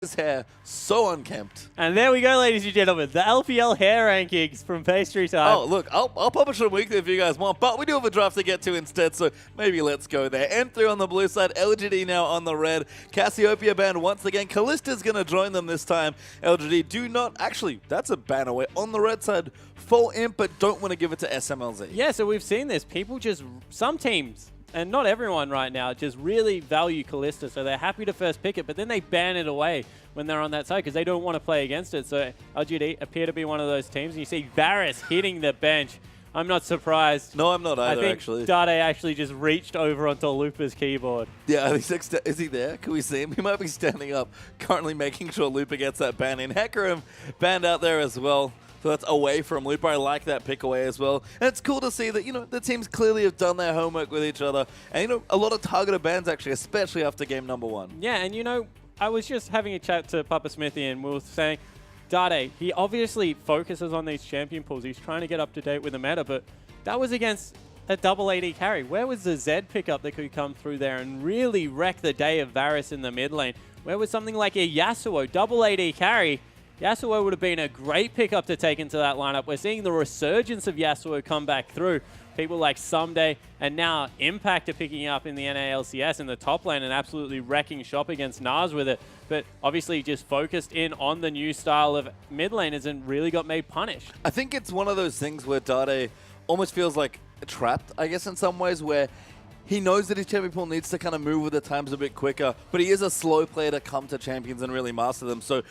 his hair so unkempt. And there we go, ladies and gentlemen. The LPL hair rankings from Pastry Time. Oh, look, I'll publish them weekly if you guys want, but we do have a draft to get to instead, so maybe let's go there. M3 on the blue side, LGD now on the red. Cassiopeia banned once again. Kallista's going to join them this time. LGD do not, actually, that's a ban away. On the red side, full imp, but don't want to give it to SMLZ. Yeah, so we've seen this. People just, some teams, and not everyone right now, just really value Kallista, so they're happy to first pick it, but then they ban it away when they're on that side because they don't want to play against it. So LGD appear to be one of those teams, and you see Varus hitting the bench. I'm not surprised. No, I'm not either, I think actually. Dade actually just reached over onto Lupa's keyboard. Yeah, is he there? Can we see him? He might be standing up, currently making sure Lupa gets that ban in. Hecarim banned out there as well. So that's away from Lupa. I like that pick away as well. And it's cool to see that, you know, the teams clearly have done their homework with each other. And, you know, a lot of targeted bans, actually, especially after game number 1. Yeah, and, you know, I was just having a chat to Papa Smithy, and we were saying, Dade, he obviously focuses on these champion pools. He's trying to get up to date with the meta, but that was against a double AD carry. Where was the Z pickup that could come through there and really wreck the day of Varus in the mid lane? Where was something like a Yasuo double AD carry? Yasuo would have been a great pickup to take into that lineup. We're seeing the resurgence of Yasuo come back through. People like Someday and now Impact are picking up in the NALCS in the top lane and absolutely wrecking shop against Nars with it. But obviously just focused in on the new style of mid laners and really got made punished. I think it's one of those things where Dade almost feels like trapped, I guess, in some ways, where he knows that his champion pool needs to kind of move with the times a bit quicker, but he is a slow player to come to champions and really master them. So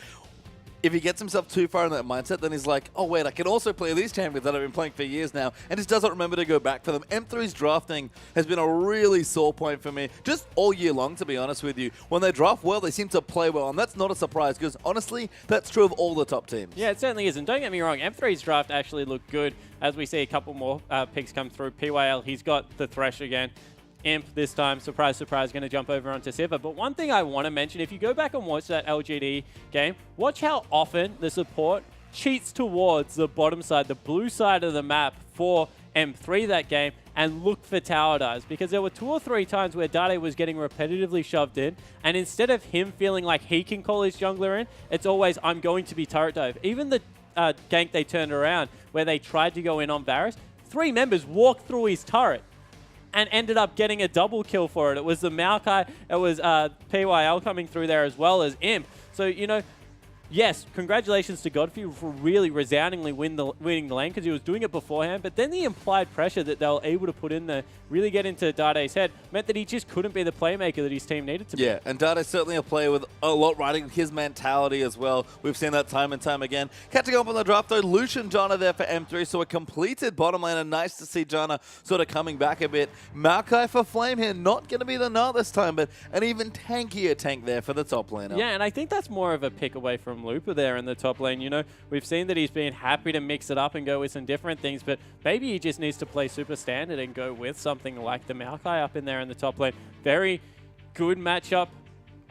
if he gets himself too far in that mindset, then he's like, oh wait, I can also play these champions that I've been playing for years now, and just doesn't remember to go back for them. M3's drafting has been a really sore point for me, just all year long, to be honest with you. When they draft well, they seem to play well, and that's not a surprise, because honestly, that's true of all the top teams. Yeah, it certainly is, and don't get me wrong, M3's draft actually looked good, as we see a couple more picks come through. PYL, he's got the Thresh again. Imp this time, surprise, surprise, going to jump over onto Sivir. But one thing I want to mention, if you go back and watch that LGD game, watch how often the support cheats towards the bottom side, the blue side of the map for M3 that game, and look for tower dives. Because there were 2 or 3 times where Dade was getting repetitively shoved in, and instead of him feeling like he can call his jungler in, it's always, I'm going to be turret dive. Even the gank they turned around, where they tried to go in on Varus, 3 members walked through his turret and ended up getting a double kill for it. It was the Maokai, it was PYL coming through there as well as Imp. So, you know, yes, congratulations to Godfrey for really resoundingly winning the lane because he was doing it beforehand, but then the implied pressure that they were able to put in there, really get into Dade's head, meant that he just couldn't be the playmaker that his team needed to be. Yeah, and Dade's certainly a player with a lot riding his mentality as well. We've seen that time and time again. Catching up on the draft though, Lucian Janna there for M3, so a completed bottom laner. Nice to see Janna sort of coming back a bit. Maokai for Flame here, not going to be the Gnar this time, but an even tankier tank there for the top laner. Yeah, and I think that's more of a pick away from Lupa there in the top lane. You know, we've seen that he's been happy to mix it up and go with some different things, but maybe he just needs to play super standard and go with something like the Maokai up in there in the top lane. Very good matchup,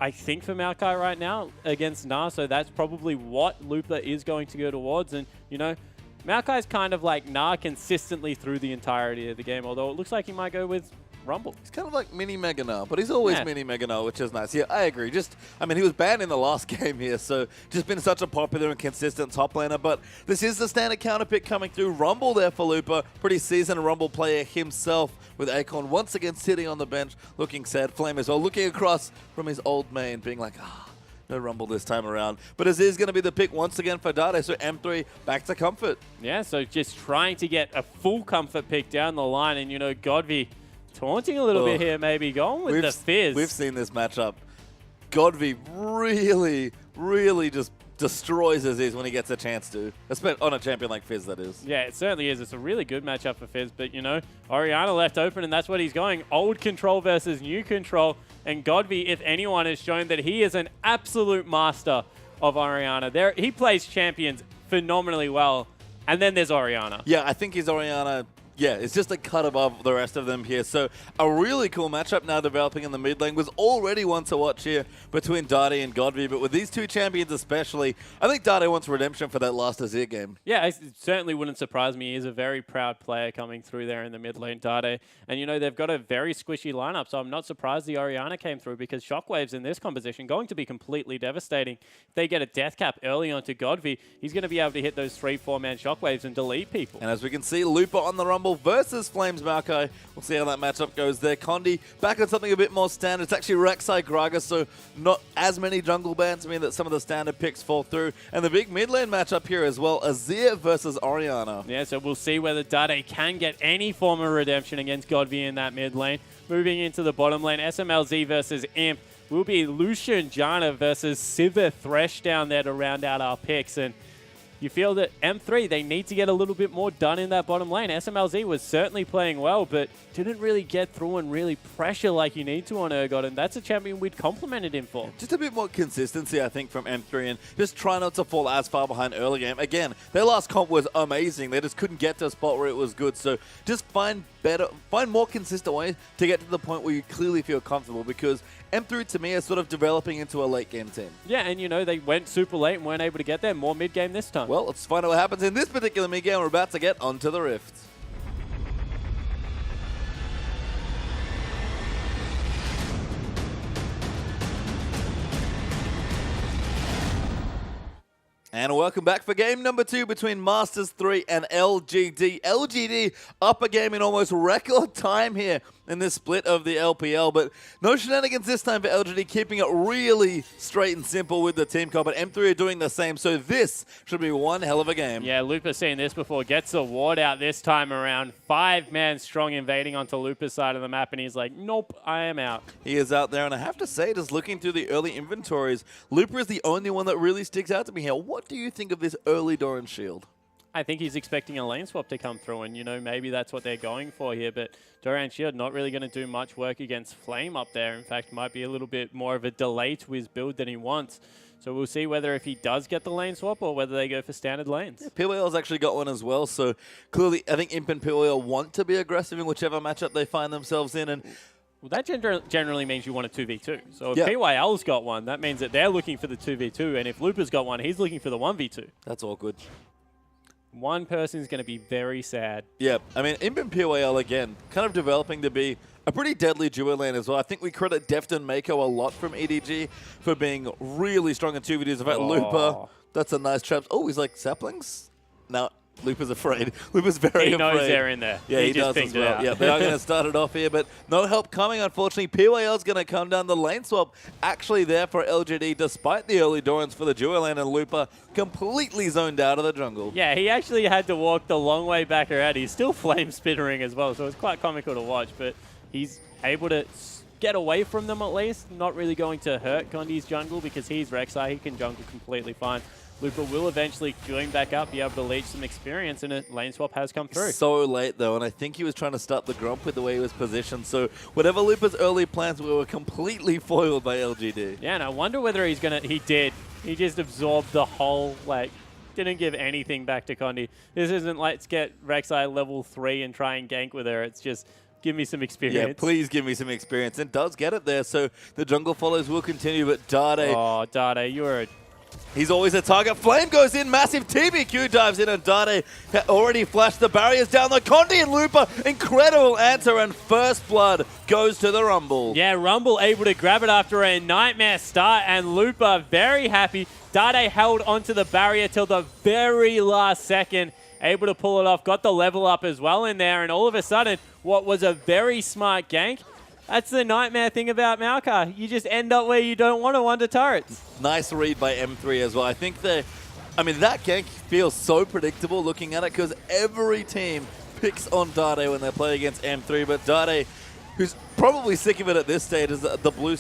I think, for Maokai right now against Gnar, so that's probably what Lupa is going to go towards. And, you know, Maokai's kind of like Gnar consistently through the entirety of the game, although it looks like he might go with Rumble. He's kind of like mini Mega Gnar, but he's always mini Mega Gnar, which is nice. Yeah, I agree. Just, I mean, he was banned in the last game here, so just been such a popular and consistent top laner. But this is the standard counter pick coming through. Rumble there for Lupa, pretty seasoned Rumble player himself, with Acorn once again sitting on the bench, looking sad. Flame as well, looking across from his old main, being like, no Rumble this time around. But this is going to be the pick once again for Dade, so M3 back to comfort. Yeah, so just trying to get a full comfort pick down the line, and, you know, Godvi taunting a little bit here, maybe going with the Fizz. We've seen this matchup. Godvi really, really just destroys Aziz when he gets a chance to. Especially on a champion like Fizz, that is. Yeah, it certainly is. It's a really good matchup for Fizz, but, you know, Orianna left open, and that's what he's going. Old control versus new control, and Godvi, if anyone, has shown that he is an absolute master of Orianna. He plays champions phenomenally well, and then there's Orianna. Yeah, I think his Orianna Yeah, it's just a cut above the rest of them here. So a really cool matchup now developing in the mid lane. Was already one to watch here between Dade and Godby, but with these two champions especially, I think Dade wants redemption for that last Azir game. Yeah, it certainly wouldn't surprise me. He's a very proud player coming through there in the mid lane, Dade. And, you know, they've got a very squishy lineup, so I'm not surprised the Orianna came through because Shockwave's in this composition going to be completely devastating. If they get a death cap early onto Godby, he's going to be able to hit those 3-4-man Shockwaves and delete people. And as we can see, Lupa on the Rumble versus Flames Maokai. We'll see how that matchup goes there. Condi back on something a bit more standard. It's actually Rek'Sai Gragas, so not as many jungle bans mean that some of the standard picks fall through. And the big mid lane matchup here as well, Azir versus Orianna. Yeah, so we'll see whether Dade can get any form of redemption against Godby in that mid lane. Moving into the bottom lane, SMLZ versus Imp will be Lucian Jana versus Sivir Thresh down there to round out our picks. And you feel that M3, they need to get a little bit more done in that bottom lane. SMLZ was certainly playing well, but didn't really get through and really pressure like you need to on Urgot, and that's a champion we'd complimented him for. Just a bit more consistency, I think, from M3, and just try not to fall as far behind early game. Again, their last comp was amazing. They just couldn't get to a spot where it was good, so just find more consistent ways to get to the point where you clearly feel comfortable, because M3 to me is sort of developing into a late game team. Yeah, and you know, they went super late and weren't able to get there. More mid game this time. Well, let's find out what happens in this particular mid game. We're about to get onto the Rift. And welcome back for game number 2 between Masters 3 and LGD. LGD up a game in almost record time here in this split of the LPL, but no shenanigans this time for LGD, keeping it really straight and simple with the team comp, but M3 are doing the same, so this should be one hell of a game. Yeah, Lupa's seen this before, gets the ward out this time around. 5-man strong invading onto Lupa's side of the map, and he's like, nope, I am out. He is out there, and I have to say, just looking through the early inventories, Lupa is the only one that really sticks out to me here. What do you think of this early Doran shield? I think he's expecting a lane swap to come through, and, you know, maybe that's what they're going for here, but Doran Shield not really going to do much work against Flame up there. In fact, might be a little bit more of a delay to his build than he wants. So we'll see whether if he does get the lane swap or whether they go for standard lanes. Yeah, PWL's actually got one as well, so clearly I think Imp and PWL want to be aggressive in whichever matchup they find themselves in. And well, that generally means you want a 2v2. So if PYL's got one, that means that they're looking for the 2v2, and if Lupa's got one, he's looking for the 1v2. That's all good. One person's going to be very sad. Yeah, I mean, Imp and PYL, again, kind of developing to be a pretty deadly duo lane as well. I think we credit Defton Mako a lot from EDG for being really strong in 2v2s. In fact, Lupa, that's a nice trap. Oh, he's like saplings? No, Lupa's afraid. Lupa's very afraid. He knows they're in there. Yeah, he does as well. Yeah, they are going to start it off here, but no help coming, unfortunately. PYL's going to come down the lane swap. Actually there for LGD, despite the early Dorans for the duo lane, and Lupa completely zoned out of the jungle. Yeah, he actually had to walk the long way back around. He's still flame spittering as well, so it's quite comical to watch, but he's able to get away from them at least. Not really going to hurt Condi's jungle because he's Rek'Sai. He can jungle completely fine. Lupa will eventually join back up, be able to leech some experience, and a lane swap has come through. So late, though, and I think he was trying to start the Grump with the way he was positioned, so whatever Lupa's early plans were completely foiled by LGD. Yeah, and I wonder whether he's going to... He did. He just absorbed the whole, like, didn't give anything back to Condi. This isn't let's get Rek'Sai level 3 and try and gank with her. It's just... give me some experience. Yeah, please give me some experience. And does get it there, so the jungle follows will continue, but Dade... Oh, Dade, you're a... He's always a target. Flame goes in, massive TBQ dives in, and Dade already flashed the barriers down. The Condi and Lupa, incredible answer, and first blood goes to the Rumble. Yeah, Rumble able to grab it after a nightmare start, and Lupa very happy. Dade held onto the barrier till the very last second, able to pull it off, got the level up as well in there, and all of a sudden, what was a very smart gank, that's the nightmare thing about Maokai. You just end up where you don't want to under turrets. Nice read by M3 as well. I think that gank feels so predictable looking at it because every team picks on Dade when they play against M3, but Dade, who's probably sick of it at this stage, is the blue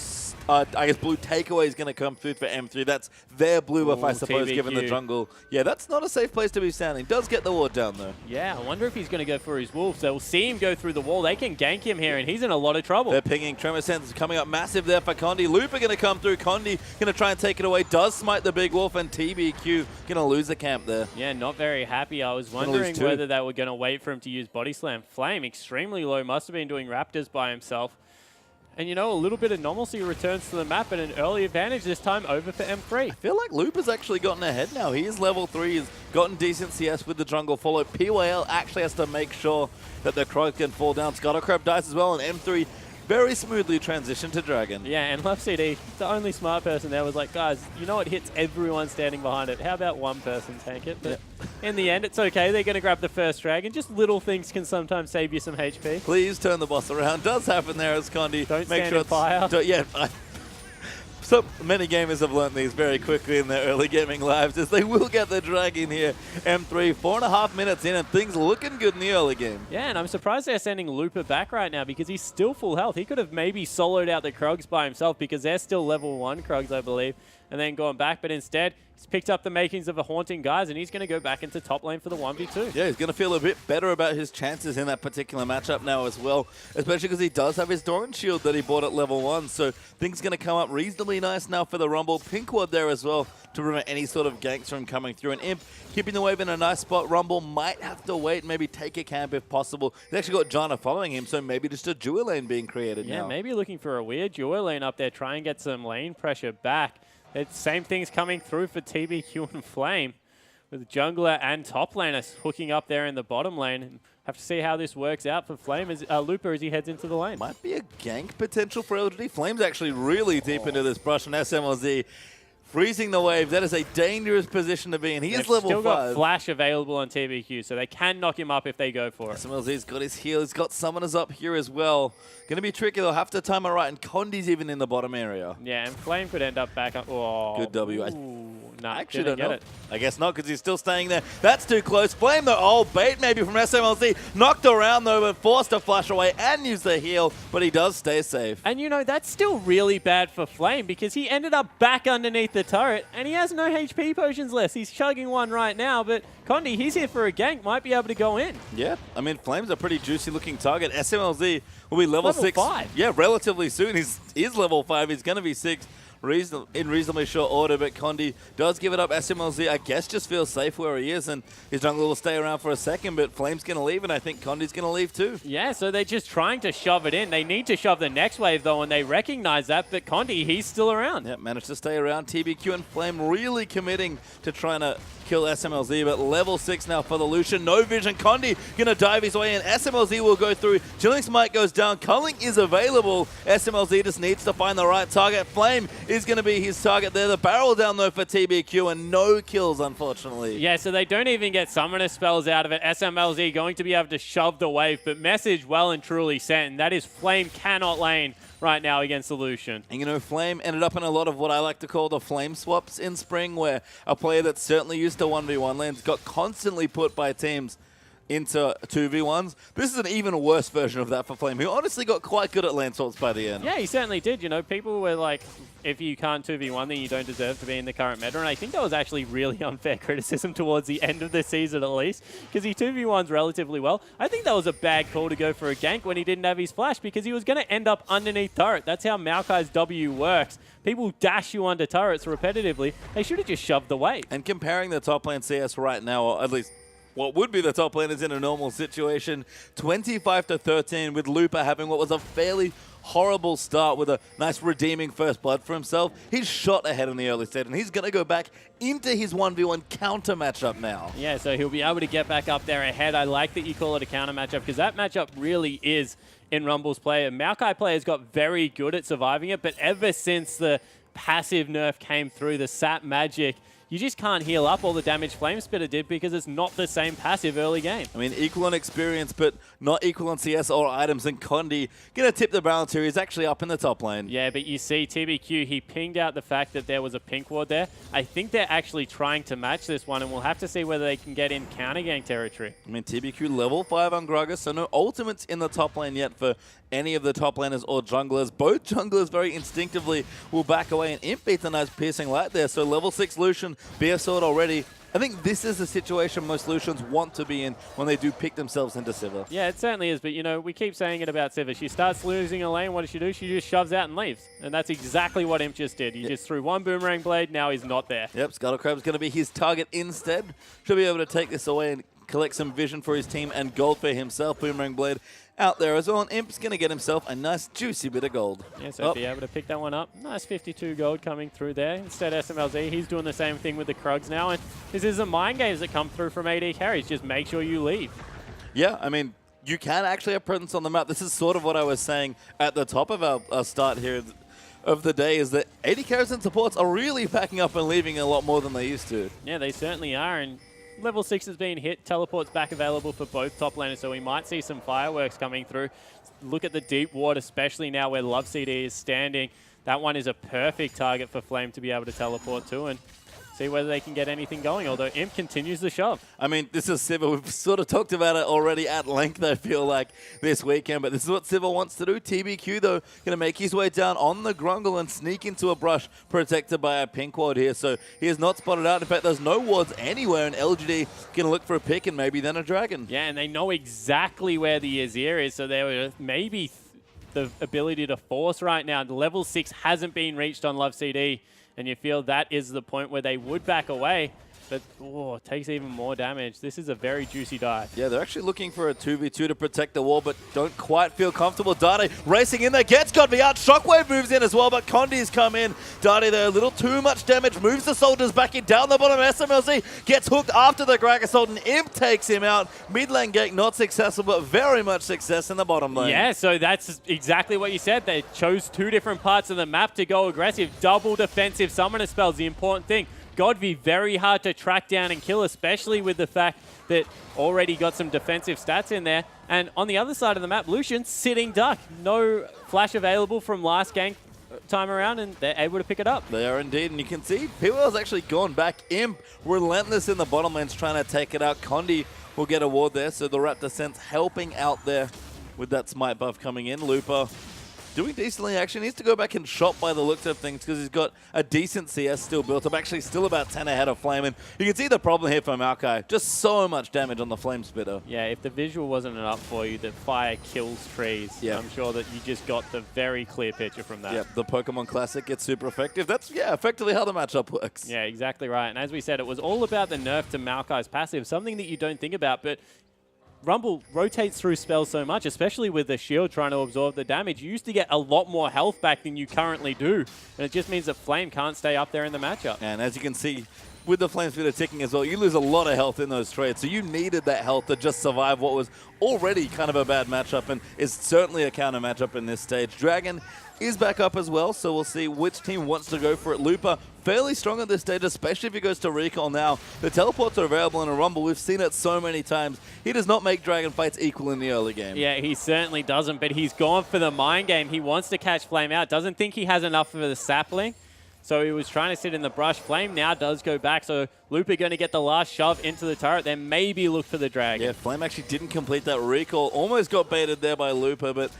I guess blue takeaway is going to come through for M3. That's their blue buff, I suppose, TBQ. given the jungle. Yeah, that's not a safe place to be standing. Does get the ward down, though. Yeah, I wonder if he's going to go for his wolves. They'll see him go through the wall. They can gank him here, and he's in a lot of trouble. They're pinging. Tremor Sense coming up massive there for Condi. Looper going to come through. Condi going to try and take it away. Does smite the big wolf, and TBQ going to lose the camp there. Yeah, not very happy. I was wondering whether they were going to wait for him to use Body Slam. Flame, extremely low, must have been doing Raptors by himself. And, you know, a little bit of normalcy returns to the map and an early advantage this time over for M3. I feel like Looper's actually gotten ahead now. He is level 3. He's gotten decent CS with the jungle follow. PYL actually has to make sure that the Krog can fall down. Scuttlecrab dies as well, and M3 very smoothly transitioned to Dragon. Yeah, and Left CD, the only smart person there, was like, guys, you know it hits everyone standing behind it. How about one person tank it? But in the end, it's okay. They're going to grab the first Dragon. Just little things can sometimes save you some HP. Please turn the boss around. Does happen there as Condi. Don't stand in fire. Yeah. So many gamers have learned these very quickly in their early gaming lives, as they will get the Dragon here. M3, 4.5 minutes in, and things looking good in the early game. Yeah, and I'm surprised they're sending Looper back right now because he's still full health. He could have maybe soloed out the Krogs by himself because they're still level 1 Krogs, I believe, and then gone back. But instead, he's picked up the makings of a Haunting Guys, and he's going to go back into top lane for the 1v2. Yeah, he's going to feel a bit better about his chances in that particular matchup now as well, especially because he does have his Doran shield that he bought at level 1, so things going to come up reasonably nice now for the Rumble. Pink ward there as well to prevent any sort of ganks from coming through. And Imp keeping the wave in a nice spot. Rumble might have to wait, maybe take a camp if possible. He's actually got Janna following him, so maybe just a dual lane being created now. Yeah, maybe looking for a weird dual lane up there, try and get some lane pressure back. It's same things coming through for TBQ and Flame, with jungler and top laners hooking up there in the bottom lane. And have to see how this works out for Flame as Looper as he heads into the lane. Might be a gank potential for LGD. Flame's actually really deep into this brush, and SMLZ freezing the wave. That is a dangerous position to be in. He is level 5. Still got Flash available on TBQ, so they can knock him up if they go for it. SMLZ's got his heal. He's got summoners up here as well. Going to be tricky. They'll have to time it right, and Condi's even in the bottom area. Yeah, and Flame could end up back up. Oh, good W. I actually don't know. It. I guess not, because he's still staying there. That's too close. Flame, though. Oh, bait maybe from SMLZ. Knocked around, though, but forced to flash away and use the heal, but he does stay safe. And, you know, that's still really bad for Flame because he ended up back underneath the turret, and he has no HP potions left. He's chugging one right now, but Condi, he's here for a gank, might be able to go in. Yeah, I mean, Flame's a pretty juicy-looking target. SMLZ will be level 6. 5. Yeah, relatively soon. He's level 5. He's going to be 6. In reasonably short order, but Condi does give it up. SMLZ, I guess, just feels safe where he is, and his jungler will stay around for a second, but Flame's going to leave, and I think Condi's going to leave too. Yeah, so they're just trying to shove it in. They need to shove the next wave, though, and they recognize that, but Condi, he's still around. Yeah, managed to stay around. TBQ and Flame really committing to trying to kill SMLZ, but level 6 now for the Lucian. No vision. Condi going to dive his way in. SMLZ will go through. Chilling Smite goes down. Culling is available. SMLZ just needs to find the right target. Flame is going to be his target there. The barrel down, though, for TBQ, and no kills, unfortunately. Yeah, so they don't even get summoner spells out of it. SMLZ going to be able to shove the wave, but message well and truly sent, and that is Flame cannot lane right now against the Lucian. And you know, Flame ended up in a lot of what I like to call the Flame swaps in spring, where a player that's certainly used to 1v1 lanes got constantly put by teams into 2v1s. This is an even worse version of that for Flame, who honestly got quite good at lane swaps by the end. Yeah, he certainly did. You know, people were like, if you can't 2v1, then you don't deserve to be in the current meta. And I think that was actually really unfair criticism towards the end of the season, at least, because he 2v1s relatively well. I think that was a bad call to go for a gank when he didn't have his flash, because he was going to end up underneath turret. That's how Maokai's W works. People dash you under turrets repetitively. They should have just shoved the wave. And comparing the top lane CS right now, or at least what would be the top laners in a normal situation, 25-13, with Looper having what was a fairly horrible start with a nice redeeming first blood for himself. He's shot ahead in the early stage, and he's going to go back into his 1v1 counter matchup now. Yeah, so he'll be able to get back up there ahead. I like that you call it a counter matchup, because that matchup really is in Rumble's play. Maokai players got very good at surviving it, but ever since the passive nerf came through, the sap magic, you just can't heal up all the damage Flame Spitter did because it's not the same passive early game. I mean, equal on experience, but not equal on CS or items. And Condi going to tip the balance here. He's actually up in the top lane. Yeah, but you see TBQ, he pinged out the fact that there was a pink ward there. I think they're actually trying to match this one, and we'll have to see whether they can get in counter gang territory. I mean, TBQ level 5 on Gragas, so no ultimates in the top lane yet for any of the top laners or junglers. Both junglers very instinctively will back away, and Imp beats a nice piercing light there. So level 6 Lucian, Beer Sword already. I think this is the situation most Lucians want to be in when they do pick themselves into Sivir. Yeah, it certainly is, but you know, we keep saying it about Sivir. She starts losing a lane, what does she do? She just shoves out and leaves. And that's exactly what Imp just did. He just threw one Boomerang Blade, now he's not there. Yep, Scuttlecrab's going to be his target instead. Should be able to take this away and collect some vision for his team and gold for himself. Boomerang Blade out there as well, and Imp's going to get himself a nice juicy bit of gold. Yeah, so be able to pick that one up. Nice 52 gold coming through there. Instead, SMLZ, he's doing the same thing with the Krugs now, and this is the mind games that come through from AD carries. Just make sure you leave. Yeah, I mean, you can actually have presence on the map. This is sort of what I was saying at the top of our start here of the day, is that AD carries and supports are really backing up and leaving a lot more than they used to. Yeah, they certainly are, and level 6 has been hit. Teleport's back available for both top laners, so we might see some fireworks coming through. Look at the deep ward, especially now where Love CD is standing. That one is a perfect target for Flame to be able to teleport to and see whether they can get anything going, although Imp continues the shove. I mean, this is Sivir. We've sort of talked about it already at length, I feel like, this weekend, but this is what Sivir wants to do. TBQ, though, going to make his way down on the Grungle and sneak into a brush protected by a pink ward here, so he is not spotted out. In fact, there's no wards anywhere, and LGD going to look for a pick and maybe then a dragon. Yeah, and they know exactly where the Azir is, so there maybe the ability to force right now. Level 6 hasn't been reached on Love CD, and you feel that is the point where they would back away. But, oh, it takes even more damage. This is a very juicy dive. Yeah, they're actually looking for a 2v2 to protect the wall, but don't quite feel comfortable. Dade racing in there, gets got me out. Shockwave moves in as well, but Condi's come in. Dade there, a little too much damage, moves the soldiers back in. Down the bottom, SMLZ gets hooked after the Gragas ult, and Imp takes him out. Mid lane gank not successful, but very much success in the bottom lane. Yeah, so that's exactly what you said. They chose two different parts of the map to go aggressive. Double defensive summoner spells, the important thing. Godby very hard to track down and kill, especially with the fact that already got some defensive stats in there. And on the other side of the map, Lucian sitting duck. No flash available from last gank time around, and they're able to pick it up. They are indeed, and you can see PWL's actually gone back. Imp relentless in the bottom lanes trying to take it out. Condi will get a ward there, so the Raptor Sense helping out there with that smite buff coming in. Looper doing decently, actually needs to go back and shop by the looks of things because he's got a decent CS still built up, actually still about 10 ahead of Flame, and you can see the problem here for Maokai. Just so much damage on the Flame Spitter. Yeah, if the visual wasn't enough for you that fire kills trees, yeah. I'm sure that you just got the very clear picture from that. Yeah, the Pokemon Classic gets super effective. That's, yeah, effectively how the matchup works. Yeah, exactly right. And as we said, it was all about the nerf to Maokai's passive, something that you don't think about, but Rumble rotates through spells so much, especially with the shield trying to absorb the damage. You used to get a lot more health back than you currently do, and it just means that Flame can't stay up there in the matchup. And as you can see, with the Flame Spitter ticking as well, you lose a lot of health in those trades, so you needed that health to just survive what was already kind of a bad matchup, and is certainly a counter matchup in this stage. Dragon is back up as well, so we'll see which team wants to go for it. Looper, fairly strong at this stage, especially if he goes to recall now. The teleports are available in a Rumble. We've seen it so many times. He does not make Dragon fights equal in the early game. Yeah, he certainly doesn't, but he's gone for the mind game. He wants to catch Flame out. Doesn't think he has enough for the sapling, so he was trying to sit in the brush. Flame now does go back, so Looper going to get the last shove into the turret, then maybe look for the Dragon. Yeah, Flame actually didn't complete that recall. Almost got baited there by Looper, but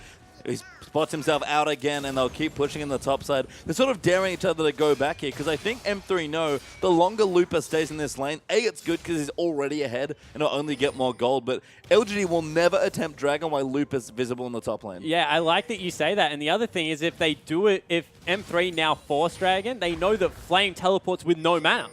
he spots himself out again, and they'll keep pushing in the top side. They're sort of daring each other to go back here, because I think M3 know the longer Looper stays in this lane, A, it's good because he's already ahead, and he'll only get more gold, but LGD will never attempt Dragon while Looper's visible in the top lane. Yeah, I like that you say that, and the other thing is if they do it, if M3 now force Dragon, they know that Flame teleports with no mana.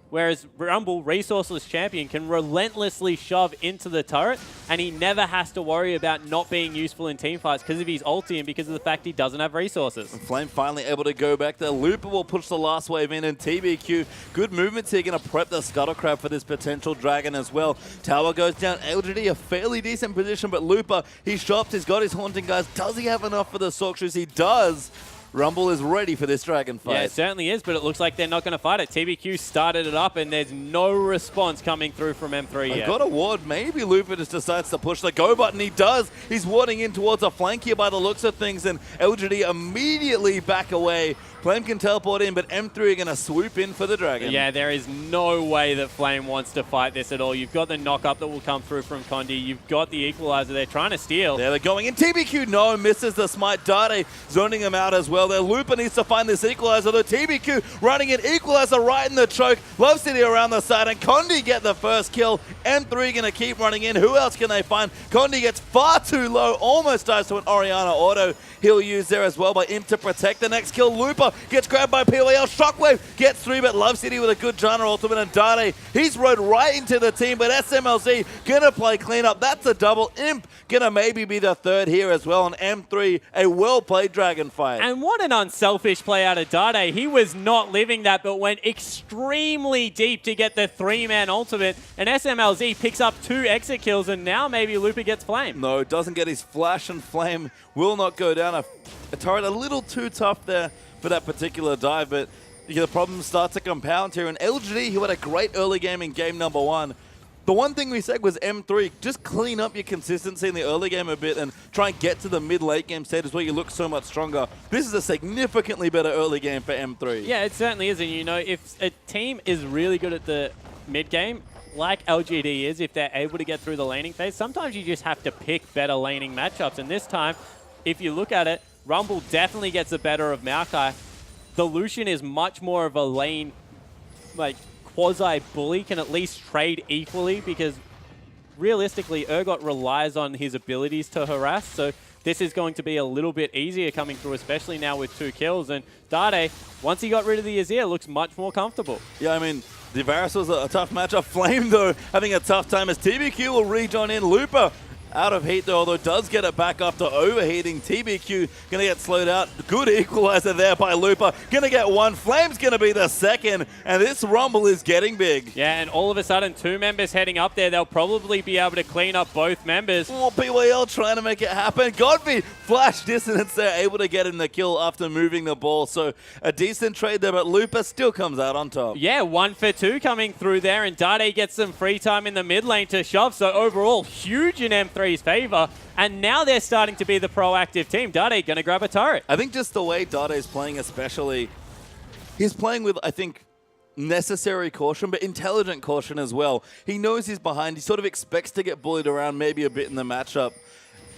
Whereas Rumble, resourceless champion, can relentlessly shove into the turret, and he never has to worry about not being useful in teamfights because of his ulti and because of the fact he doesn't have resources. And Flame finally able to go back there. Looper will push the last wave in, and TBQ, good movements here, going to prep the Scuttlecrab for this potential Dragon as well. Tower goes down. LGD, a fairly decent position, but Looper, he shops, he's got his Haunting Guys. Does he have enough for the Sorceres? He does. Rumble is ready for this dragon fight. Yeah, it certainly is, but it looks like they're not going to fight it. TBQ started it up, and there's no response coming through from M3 yet. Got a ward. Maybe Lupa just decides to push the go button. He does. He's warding in towards a flank here by the looks of things, and LGD immediately back away. Flame can teleport in, but M3 are going to swoop in for the dragon. Yeah, there is no way that Flame wants to fight this at all. You've got the knock-up that will come through from Condi. You've got the equalizer they're trying to steal. There they're going in. TBQ, no, misses the smite. Dade zoning him out as well. Their Lupa needs to find this equalizer, though. TBQ running an equalizer right in the choke. Love City around the side, and Condi get the first kill. M3 going to keep running in. Who else can they find? Condi gets far too low, almost dies to an Orianna auto. He'll use there as well by Imp to protect the next kill. Lupa gets grabbed by PYL. Shockwave gets through, but Love City with a good Janna ultimate, and Dade, he's rode right into the team, but SMLZ gonna play cleanup. That's a double. Imp gonna maybe be the third here as well, and M3, a well-played dragon fight. And what an unselfish play out of Dade. He was not living that, but went extremely deep to get the 3-man ultimate, and SMLZ picks up 2 exit kills, and now maybe Lupa gets Flame. No, doesn't get his flash, and Flame will not go down. A turret a little too tough there for that particular dive, but the problems start to compound here. And LGD, who had a great early game in game number 1, the one thing we said was M3, just clean up your consistency in the early game a bit and try and get to the mid-late game status where you look so much stronger. This is a significantly better early game for M3. Yeah, it certainly is. And, you know, if a team is really good at the mid-game, like LGD is, if they're able to get through the laning phase, sometimes you just have to pick better laning matchups. And this time, if you look at it, Rumble definitely gets the better of Maokai. The Lucian is much more of a lane, like, quasi-bully, can at least trade equally, because realistically, Urgot relies on his abilities to harass, so this is going to be a little bit easier coming through, especially now with 2 kills. And Dade, once he got rid of the Azir, looks much more comfortable. Yeah, I mean, the Varus was a tough matchup. Flame, though, having a tough time as TBQ will rejoin in. Lupa out of heat, though, although does get it back after overheating. TBQ going to get slowed out. Good equalizer there by Lupa. Going to get 1. Flame's going to be the second, and this Rumble is getting big. Yeah, and all of a sudden, 2 members heading up there. They'll probably be able to clean up both members. Oh, PYL trying to make it happen. Godby, flash dissonance there, able to get him the kill after moving the ball. So a decent trade there, but Lupa still comes out on top. Yeah, 1 for 2 coming through there, and Dade gets some free time in the mid lane to shove. So overall, huge in M3's favor, and now they're starting to be the proactive team. Dade going to grab a turret. I think just the way Dade's playing especially, he's playing with, I think, necessary caution, but intelligent caution as well. He knows he's behind. He sort of expects to get bullied around maybe a bit in the matchup.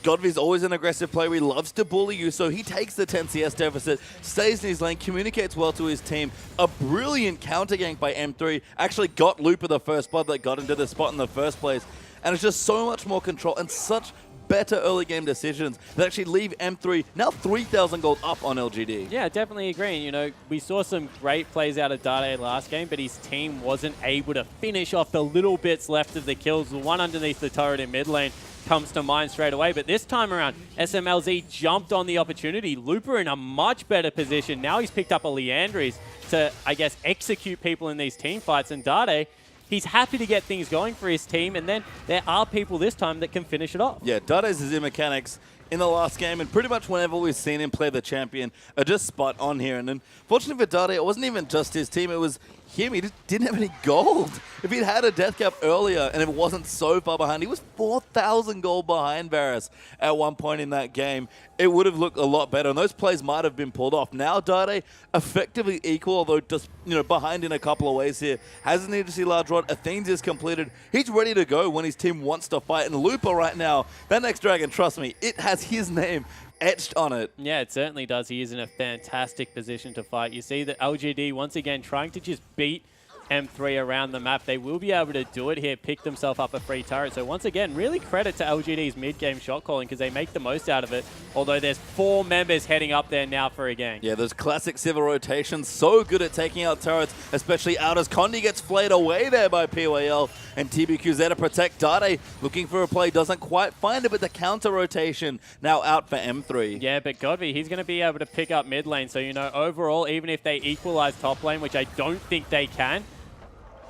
Godvy's always an aggressive player. He loves to bully you, so he takes the 10 CS deficit, stays in his lane, communicates well to his team. A brilliant counter gank by M3 actually got Lupa the first blood that got into the spot in the first place. And it's just so much more control and such better early game decisions that actually leave M3 now 3,000 gold up on LGD. Yeah, definitely agree. You know, we saw some great plays out of Dade last game, but his team wasn't able to finish off the little bits left of the kills. The one underneath the turret in mid lane comes to mind straight away, but this time around, SMLZ jumped on the opportunity. Lupa in a much better position. Now he's picked up a Leandries to, I guess, execute people in these team fights, and Dade, he's happy to get things going for his team, and then there are people this time that can finish it off. Yeah, Dade's Azir mechanics in the last game, and pretty much whenever we've seen him play the champion, are just spot on here. And unfortunately for Dade, it wasn't even just his team, it was him. He just didn't have any gold. If he'd had a death cap earlier and it wasn't so far behind, he was 4,000 gold behind Varus at one point in that game, it would have looked a lot better, and those plays might have been pulled off. Now Dade effectively equal, although just behind in a couple of ways here. Hasn't needed to see large rod. Athene's is completed. He's ready to go when his team wants to fight. And Lupa right now, that next dragon, trust me, it has his name etched on it. Yeah, it certainly does. He is in a fantastic position to fight. You see that LGD, once again, trying to just beat M3 around the map. They will be able to do it here, pick themselves up a free turret. So once again, really credit to LGD's mid-game shot calling because they make the most out of it, although there's 4 members heading up there now for a gank. Yeah, those classic Civil rotations, so good at taking out turrets, especially out as Condi gets flayed away there by PYL, and TBQ's there to protect Dade, looking for a play, doesn't quite find it, but the counter rotation now out for M3. Yeah, but Godby, he's going to be able to pick up mid lane, so overall, even if they equalize top lane, which I don't think they can,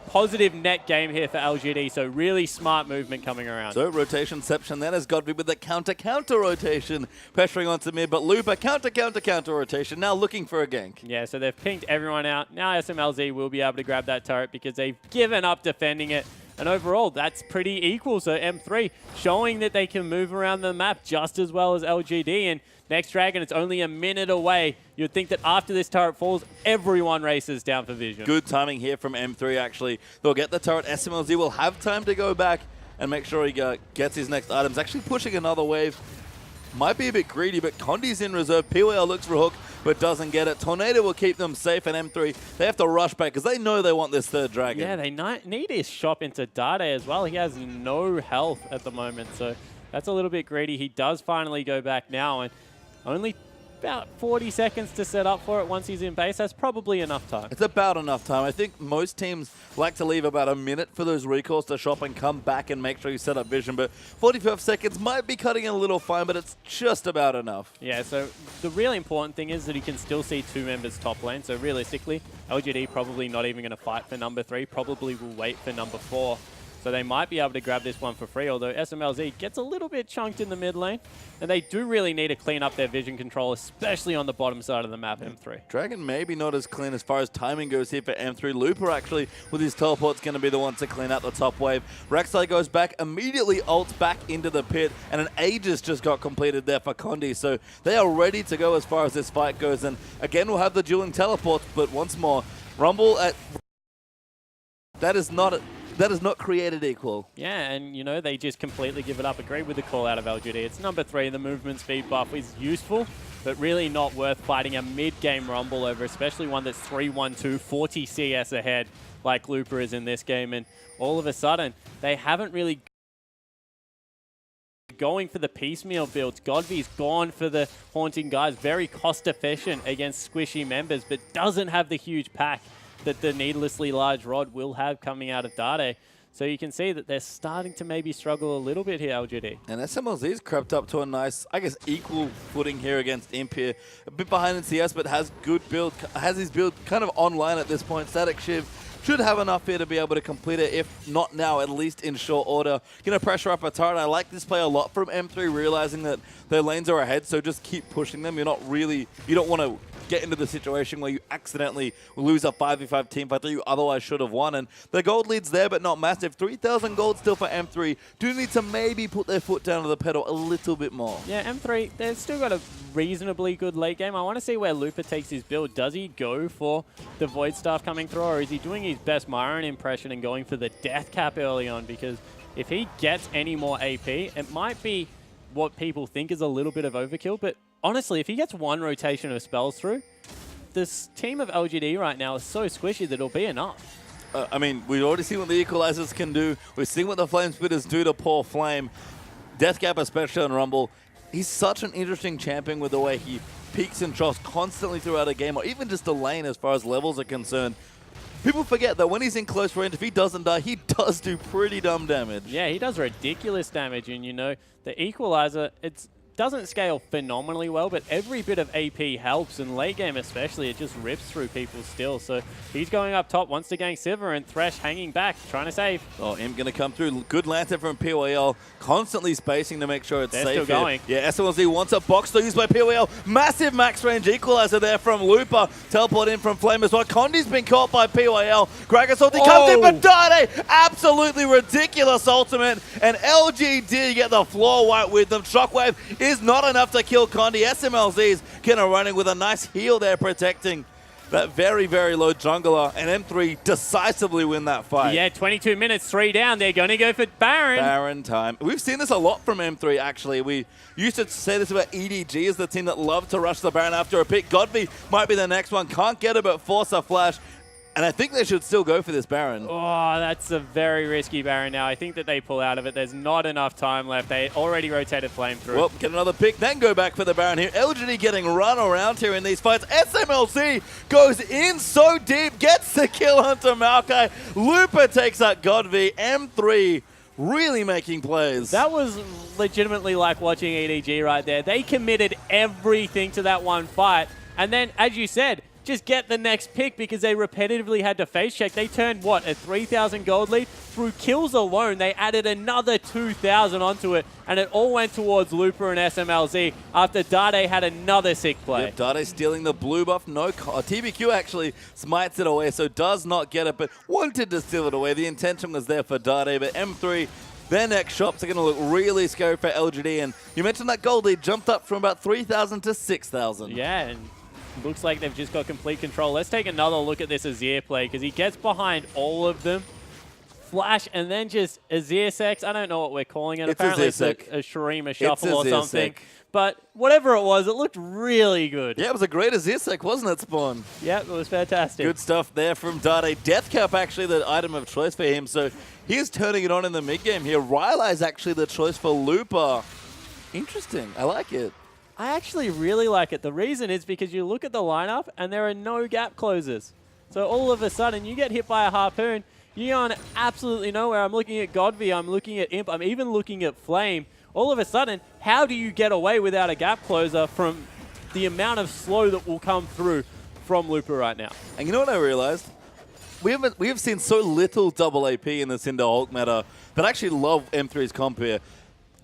positive net game here for LGD, so really smart movement coming around. So rotationception then has Godby with the counter rotation, pressuring onto mid, but Looper counter rotation, now looking for a gank. Yeah, so they've pinged everyone out. Now SMLZ will be able to grab that turret because they've given up defending it. And overall, that's pretty equal. So M3 showing that they can move around the map just as well as LGD. And Next Dragon, it's only a minute away. You'd think that after this turret falls, everyone races down for vision. Good timing here from M3, actually. They'll get the turret. SMLZ will have time to go back and make sure he gets his next items. Actually pushing another wave. Might be a bit greedy, but Condi's in reserve. PYL looks for a hook, but doesn't get it. Tornado will keep them safe, and M3, they have to rush back because they know they want this third dragon. Yeah, they need his shop into Dade as well. He has no health at the moment, so that's a little bit greedy. He does finally go back now, and only about 40 seconds to set up for it once he's in base. That's probably enough time. It's about enough time. I think most teams like to leave about a minute for those recalls to shop and come back and make sure you set up vision, but 45 seconds might be cutting it a little fine, but it's just about enough. Yeah, so the really important thing is that he can still see two members top lane, so realistically, LGD probably not even going to fight for number 3, probably will wait for number 4. So they might be able to grab this one for free, although SMLZ gets a little bit chunked in the mid lane. And they do really need to clean up their vision control, especially on the bottom side of the map, M3. Dragon maybe not as clean as far as timing goes here for M3. Looper actually, with his teleport's going to be the one to clean out the top wave. Rek'Sai goes back, immediately ults back into the pit, and an Aegis just got completed there for Condi. So they are ready to go as far as this fight goes. And again, we'll have the dueling teleports, but once more, Rumble at... That is not created equal. Yeah, and you know, they just completely give it up. Agree with the call out of LGD. It's number 3, the movement speed buff is useful, but really not worth fighting a mid-game Rumble over, especially one that's 3-1-2, 40 CS ahead like Looper is in this game. And all of a sudden, they haven't really going for the piecemeal builds. Godby's gone for the Haunting Guys, very cost efficient against squishy members, but doesn't have the huge pack that the needlessly large rod will have coming out of Dade. So you can see that they're starting to maybe struggle a little bit here, LGD. And SMLZ's crept up to a nice, I guess, equal footing here against Imp here. A bit behind in CS, but has good build, has his build kind of online at this point. Static Shiv should have enough here to be able to complete it, if not now, at least in short order. Gonna pressure up a turret. I like this play a lot from M3, realizing that their lanes are ahead, so just keep pushing them. You're not really, you don't want to get into the situation where you accidentally lose a 5v5 team fight that you otherwise should have won. And the gold lead's there, but not massive. 3,000 gold still for M3. Do need to maybe put their foot down to the pedal a little bit more. Yeah, M3, they've still got a reasonably good late game. I want to see where Looper takes his build. Does he go for the Void Staff coming through, or is he doing his best Myron impression and going for the Death Cap early on? Because if he gets any more AP, it might be what people think is a little bit of overkill, but honestly, if he gets one rotation of spells through, this team of LGD right now is so squishy that it'll be enough. I mean, we've already seen what the Equalizers can do. We've seen what the Flame Spitters do to poor Flame. Deathcap, especially on Rumble. He's such an interesting champion with the way he peaks and troughs constantly throughout a game, or even just a lane as far as levels are concerned. People forget that when he's in close range, if he doesn't die, he does do pretty dumb damage. Yeah, he does ridiculous damage, and you know, the Equalizer, it doesn't scale phenomenally well, but every bit of AP helps, and late game especially, it just rips through people still. So he's going up top, wants to gank Sivir, and Thresh hanging back, trying to save. Oh, Imp going to come through. Good lantern from PYL, constantly spacing to make sure it's They're safe. still going. Yeah, SLZ wants a box still used by PYL. Massive max range equalizer there from Looper. Teleport in from Flame as well. Condi's been caught by PYL. Gragas ulti comes in, but Dade, absolutely ridiculous ultimate. And LGD get the floor wipe with them. Shockwave is not enough to kill Condi. SMLZ's kind of running with a nice heal there, protecting that very, very low jungler. And M3 decisively win that fight. Yeah, 22 minutes, 3 down. They're going to go for Baron. Baron time. We've seen this a lot from M3, actually. We used to say this about EDG as the team that loved to rush the Baron after a pick. Godby might be the next one. Can't get it, but force a flash. And I think they should still go for this Baron. Oh, that's a very risky Baron now. I think that they pull out of it. There's not enough time left. They already rotated Flame through. Well, get another pick, then go back for the Baron here. LGD getting run around here in these fights. SMLC goes in so deep, gets the kill onto Maokai. Looper takes out Godby. M3 really making plays. That was legitimately like watching EDG right there. They committed everything to that one fight. And then, as you said, just get the next pick because they repetitively had to face check. They turned, what, a 3,000 gold lead? Through kills alone, they added another 2,000 onto it, and it all went towards Looper and SMLZ after Dade had another sick play. Yep, Dade stealing the blue buff. No, TBQ actually smites it away, so does not get it, but wanted to steal it away. The intention was there for Dade, but M3, their next shops are going to look really scary for LGD, and you mentioned that gold lead jumped up from about 3,000 to 6,000. Yeah, and looks like they've just got complete control. Let's take another look at this Azir play because he gets behind all of them. Flash and then just Azir Sex. I don't know what we're calling it. It's apparently it's a Shurima Shuffle or something. But whatever it was, it looked really good. Yeah, it was a great Azir Sec, wasn't it, Spawn? Yeah, it was fantastic. Good stuff there from Dade. Death Cap actually the item of choice for him, so he is turning it on in the mid-game here. Rylai is actually the choice for Looper. Interesting. I like it. I actually really like it. The reason is because you look at the lineup and there are no gap closers. So all of a sudden, you get hit by a Harpoon, you're on absolutely nowhere. I'm looking at Godby, I'm looking at Imp, I'm even looking at Flame. All of a sudden, how do you get away without a gap closer from the amount of slow that will come through from Looper right now? And you know what I realized? We have seen so little double AP in the Cinder Hulk meta that I actually love M3's comp here.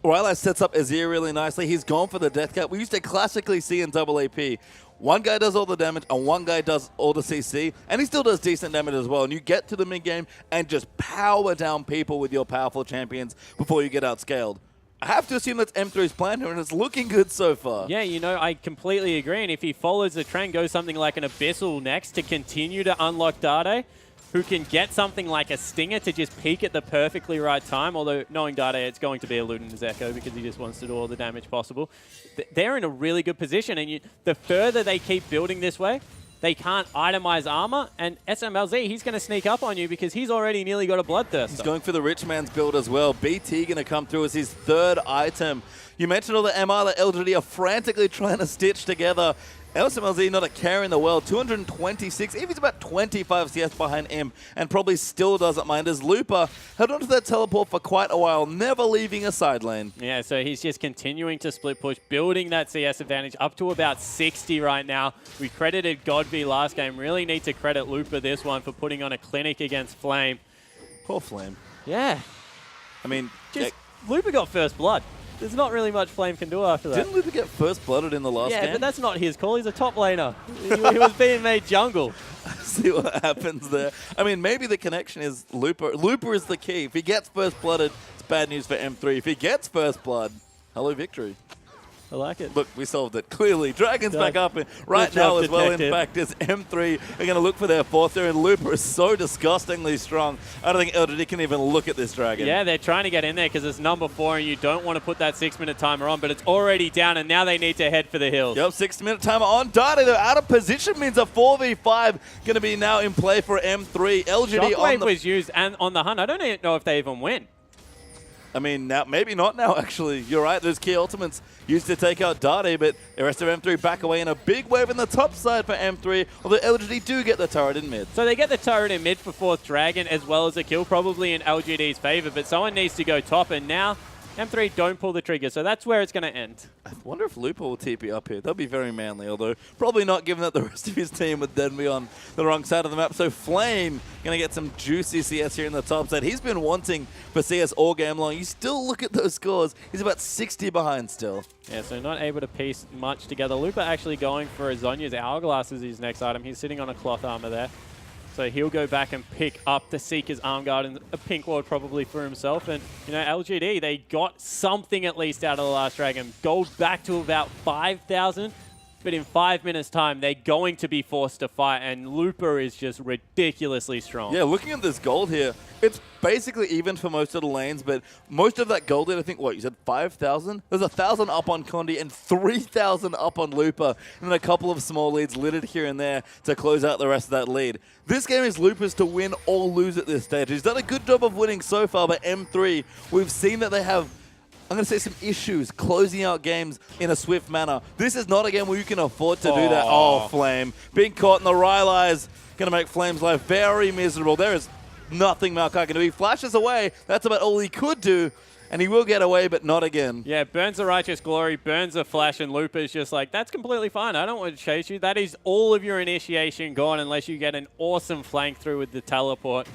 Rylai sets up Azir really nicely. He's gone for the death cap. We used to classically see in double AP, one guy does all the damage and one guy does all the CC, and he still does decent damage as well. And you get to the mid game and just power down people with your powerful champions before you get outscaled. I have to assume that's M3's plan here, and it's looking good so far. Yeah, you know, I completely agree. And if he follows the trend, goes something like an Abyssal next to continue to unlock Dade, who can get something like a Stinger to just peak at the perfectly right time, although knowing Dade, it's going to be a Luden's Echo because he just wants to do all the damage possible. They're in a really good position, and the further they keep building this way, they can't itemize armor, and SMLZ, he's going to sneak up on you because he's already nearly got a Bloodthirster. He's going for the rich man's build as well. BT going to come through as his third item. You mentioned all the MR that LGD are frantically trying to stitch together. SMLZ not a care in the world, 226, even he's about 25 CS behind Imp, and probably still doesn't mind as Looper held onto that teleport for quite a while, never leaving a side lane. Yeah, so he's just continuing to split push, building that CS advantage up to about 60 right now. We credited Godby last game, really need to credit Looper this one for putting on a clinic against Flame. Poor Flame. Yeah. I mean, just Looper got first blood. There's not really much Flame can do after that. Didn't Looper get first blooded in the last game? Yeah, but that's not his call. He's a top laner. He was being made jungle. See what happens there. I mean, maybe the connection is Looper. Looper is the key. If he gets first blooded, it's bad news for M3. If he gets first blood, hello victory. I like it. Look, we solved it. Clearly, Dragon's back up right now as well. In fact, as M3 are going to look for their fourth there, and Looper is so disgustingly strong. I don't think LGD can even look at this Dragon. Yeah, they're trying to get in there because it's number 4, and you don't want to put that 6-minute timer on, but it's already down, and now they need to head for the hills. Yep, 6-minute timer on. Dade, they're out of position, means a 4v5 going to be now in play for M3. LGD Shockwave was used and on the hunt. I don't even know if they even win. I mean, now maybe not now, actually. You're right, those key ultimates used to take out Dade, but the rest of M3 back away in a big wave in the top side for M3, although LGD do get the turret in mid. So they get the turret in mid for 4th Dragon as well as a kill, probably in LGD's favor, but someone needs to go top, and now M3 don't pull the trigger, so that's where it's going to end. I wonder if Looper will TP up here. That'd be very manly, although probably not, given that the rest of his team would then be on the wrong side of the map. So Flame going to get some juicy CS here in the top side. He's been wanting for CS all game long. You still look at those scores. He's about 60 behind still. Yeah, so not able to piece much together. Looper actually going for Zhonya's Hourglass as his next item. He's sitting on a cloth armor there. So he'll go back and pick up the Seeker's Arm Guard and a pink ward probably for himself. And, you know, LGD, they got something at least out of the last Dragon. Gold back to about 5,000. But in 5 minutes' time, they're going to be forced to fight, and Looper is just ridiculously strong. Yeah, looking at this gold here, it's basically even for most of the lanes, but most of that gold, I think, what, you said 5,000? There's 1,000 up on Condi and 3,000 up on Looper, and then a couple of small leads littered here and there to close out the rest of that lead. This game is Looper's to win or lose at this stage. He's done a good job of winning so far, but M3, we've seen that they have, I'm going to say, some issues closing out games in a swift manner. This is not a game where you can afford to do that. Oh, Flame. Being caught in the Rylai's going to make Flame's life very miserable. There is nothing Maokai can do. He flashes away. That's about all he could do. and he will get away, but not again. Yeah, burns the Righteous Glory, burns the Flash, and Looper's just like, that's completely fine. I don't want to chase you. That is all of your initiation gone unless you get an awesome flank through with the teleport.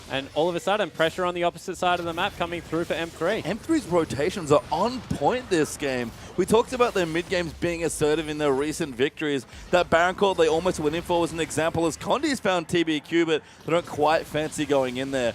And all of a sudden, pressure on the opposite side of the map coming through for M3. M3's rotations are on point this game. We talked about their mid-games being assertive in their recent victories. That Baron call they almost went in for was an example, as Condi's found TBQ, but they don't quite fancy going in there.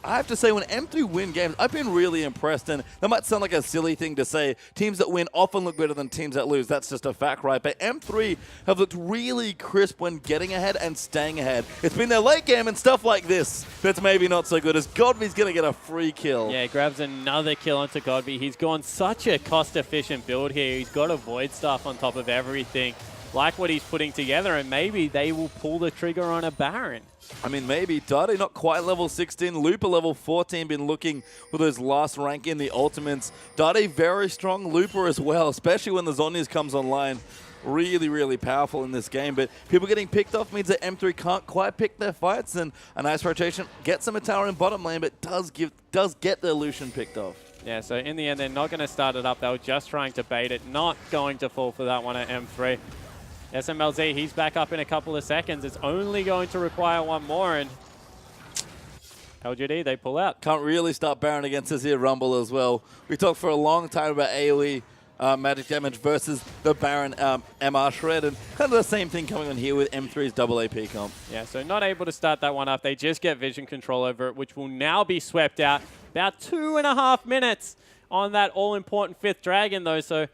I have to say, when M3 win games, I've been really impressed, and that might sound like a silly thing to say. Teams that win often look better than teams that lose. That's just a fact, right? But M3 have looked really crisp when getting ahead and staying ahead. It's been their late game and stuff like this that's maybe not so good, as Godby's going to get a free kill. Yeah, grabs another kill onto Godby. He's gone such a cost-efficient build here. He's got a Void Staff on top of everything. Like what he's putting together, and maybe they will pull the trigger on a Baron. I mean, maybe. Dade not quite level 16. Looper level 14. Been looking for those last rank in the ultimates. Dade very strong. Looper as well, especially when the Zhonya's comes online. Really, really powerful in this game. But people getting picked off means that M3 can't quite pick their fights. And a nice rotation gets some Atara in bottom lane, but does get their Lucian picked off. Yeah, so in the end, they're not going to start it up. They were just trying to bait it. Not going to fall for that one at M3. SMLZ, he's back up in a couple of seconds. It's only going to require one more, and LGD, they pull out. Can't really start Baron against Azir Rumble as well. We talked for a long time about AoE magic damage versus the Baron MR Shred, and kind of the same thing coming on here with M3's double AP comp. Yeah, so not able to start that one up. They just get vision control over it, which will now be swept out. About 2.5 minutes on that all-important 5th dragon, though, so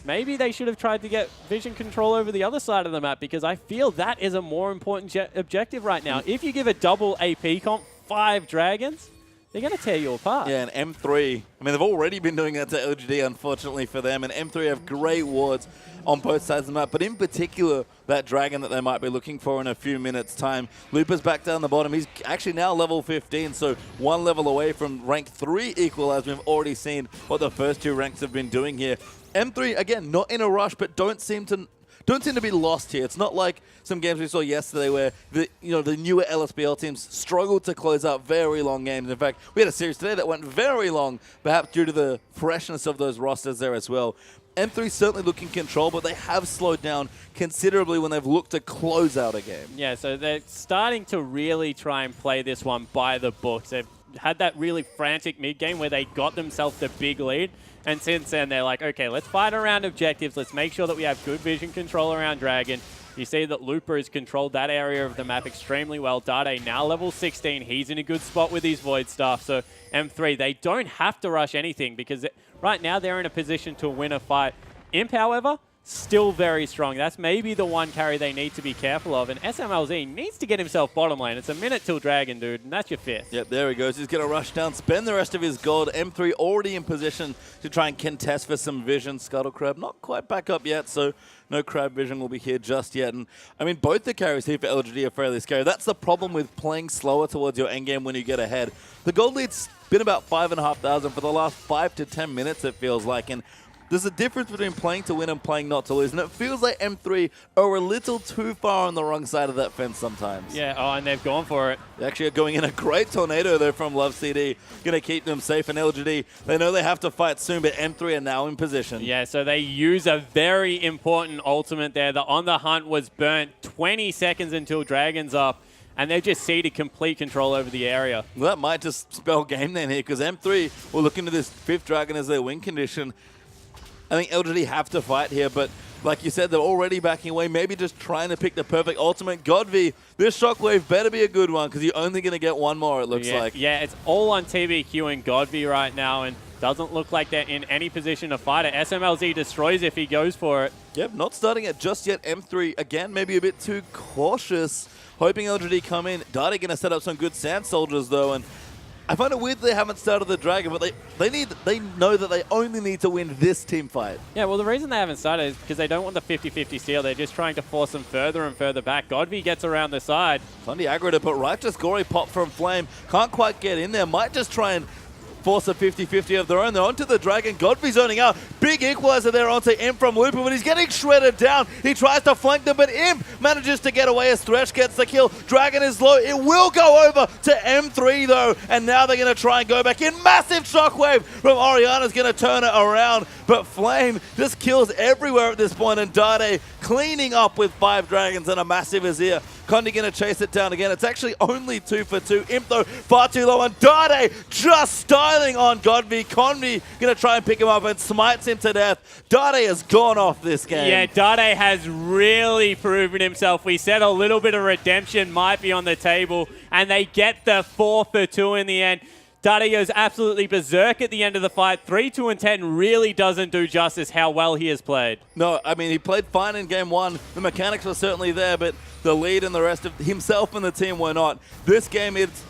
maybe they should have tried to get vision control over the other side of the map, because I feel that is a more important objective right now. If you give a double AP comp 5 dragons, they're going to tear you apart. Yeah, and M3, I mean, they've already been doing that to LGD, unfortunately for them, and M3 have great wards on both sides of the map, but in particular, that dragon that they might be looking for in a few minutes' time. Looper's back down the bottom. He's actually now level 15, so 1 level away from rank 3 equal, as we've already seen what the first 2 ranks have been doing here. M3, again, not in a rush, but don't seem to be lost here. It's not like some games we saw yesterday where the newer LSPL teams struggled to close out very long games. In fact, we had a series today that went very long, perhaps due to the freshness of those rosters there as well. M3 certainly looking control, but they have slowed down considerably when they've looked to close out a game. Yeah, so they're starting to really try and play this one by the books. They've had that really frantic mid-game where they got themselves the big lead. And since then, they're like, okay, let's fight around objectives. Let's make sure that we have good vision control around Dragon. You see that Looper has controlled that area of the map extremely well. Dade now level 16. He's in a good spot with his Void Staff. So M3, they don't have to rush anything, because right now they're in a position to win a fight. Imp, however, still very strong. That's maybe the one carry they need to be careful of. And SMLZ needs to get himself bottom lane. It's a minute till Dragon, dude, and that's your 5th. Yep, there he goes. He's going to rush down, spend the rest of his gold. M3 already in position to try and contest for some vision. Scuttle Crab not quite back up yet, so no Crab vision will be here just yet. And I mean, both the carries here for LGD are fairly scary. That's the problem with playing slower towards your endgame when you get ahead. The gold lead's been about 5,500 for the last 5 to 10 minutes, it feels like. And there's a difference between playing to win and playing not to lose, and it feels like M3 are a little too far on the wrong side of that fence sometimes. Yeah, oh, and they've gone for it. They actually are going in a great tornado, though, from Love CD. Going to keep them safe, and LGD, they know they have to fight soon, but M3 are now in position. Yeah, so they use a very important ultimate there. The On the Hunt was burnt 20 seconds until Dragon's up, and they just ceded complete control over the area. Well, that might just spell game then here, because M3 will look into this 5th dragon as their win condition. I think LGD have to fight here, but like you said, they're already backing away, maybe just trying to pick the perfect ultimate. Godv, this shockwave better be a good one, because you're only going to get one more, it looks like. Yeah, it's all on TBQ and Godv right now, and doesn't look like they're in any position to fight it. SMLZ destroys if he goes for it. Yep, not starting it just yet. M3, again, maybe a bit too cautious, hoping LGD come in. Dade going to set up some good Sand Soldiers, though, and I find it weird they haven't started the Dragon, but they know that they only need to win this team fight. Yeah, well, the reason they haven't started is because they don't want the 50-50 steal. They're just trying to force them further and further back. Godv gets around the side. Fundy aggro to put Righteous Glory pop from Flame. Can't quite get in there. Might just try and force a 50-50 of their own. They're onto the Dragon. Godfrey zoning out. Big equalizer there onto Imp from Looper, but he's getting shredded down. He tries to flank them, but Imp manages to get away as Thresh gets the kill. Dragon is low. It will go over to M3 though, and now they're going to try and go back in. Massive shockwave from Oriana's going to turn it around, but Flame just kills everywhere at this point, and Dade cleaning up with 5 Dragons and a massive Azir. Condi going to chase it down again. It's actually only 2 for 2. Imp though far too low, and Dade just styling on Godby. Condi going to try and pick him up and smites him to death. Dade has gone off this game. Yeah, Dade has really proven himself. We said a little bit of redemption might be on the table, and they get the 4 for 2 in the end. Dade goes absolutely berserk at the end of the fight. 3-2-10 really doesn't do justice how well he has played. No, I mean, he played fine in game 1. The mechanics were certainly there, but the lead and the rest of himself and the team were not. This game, it's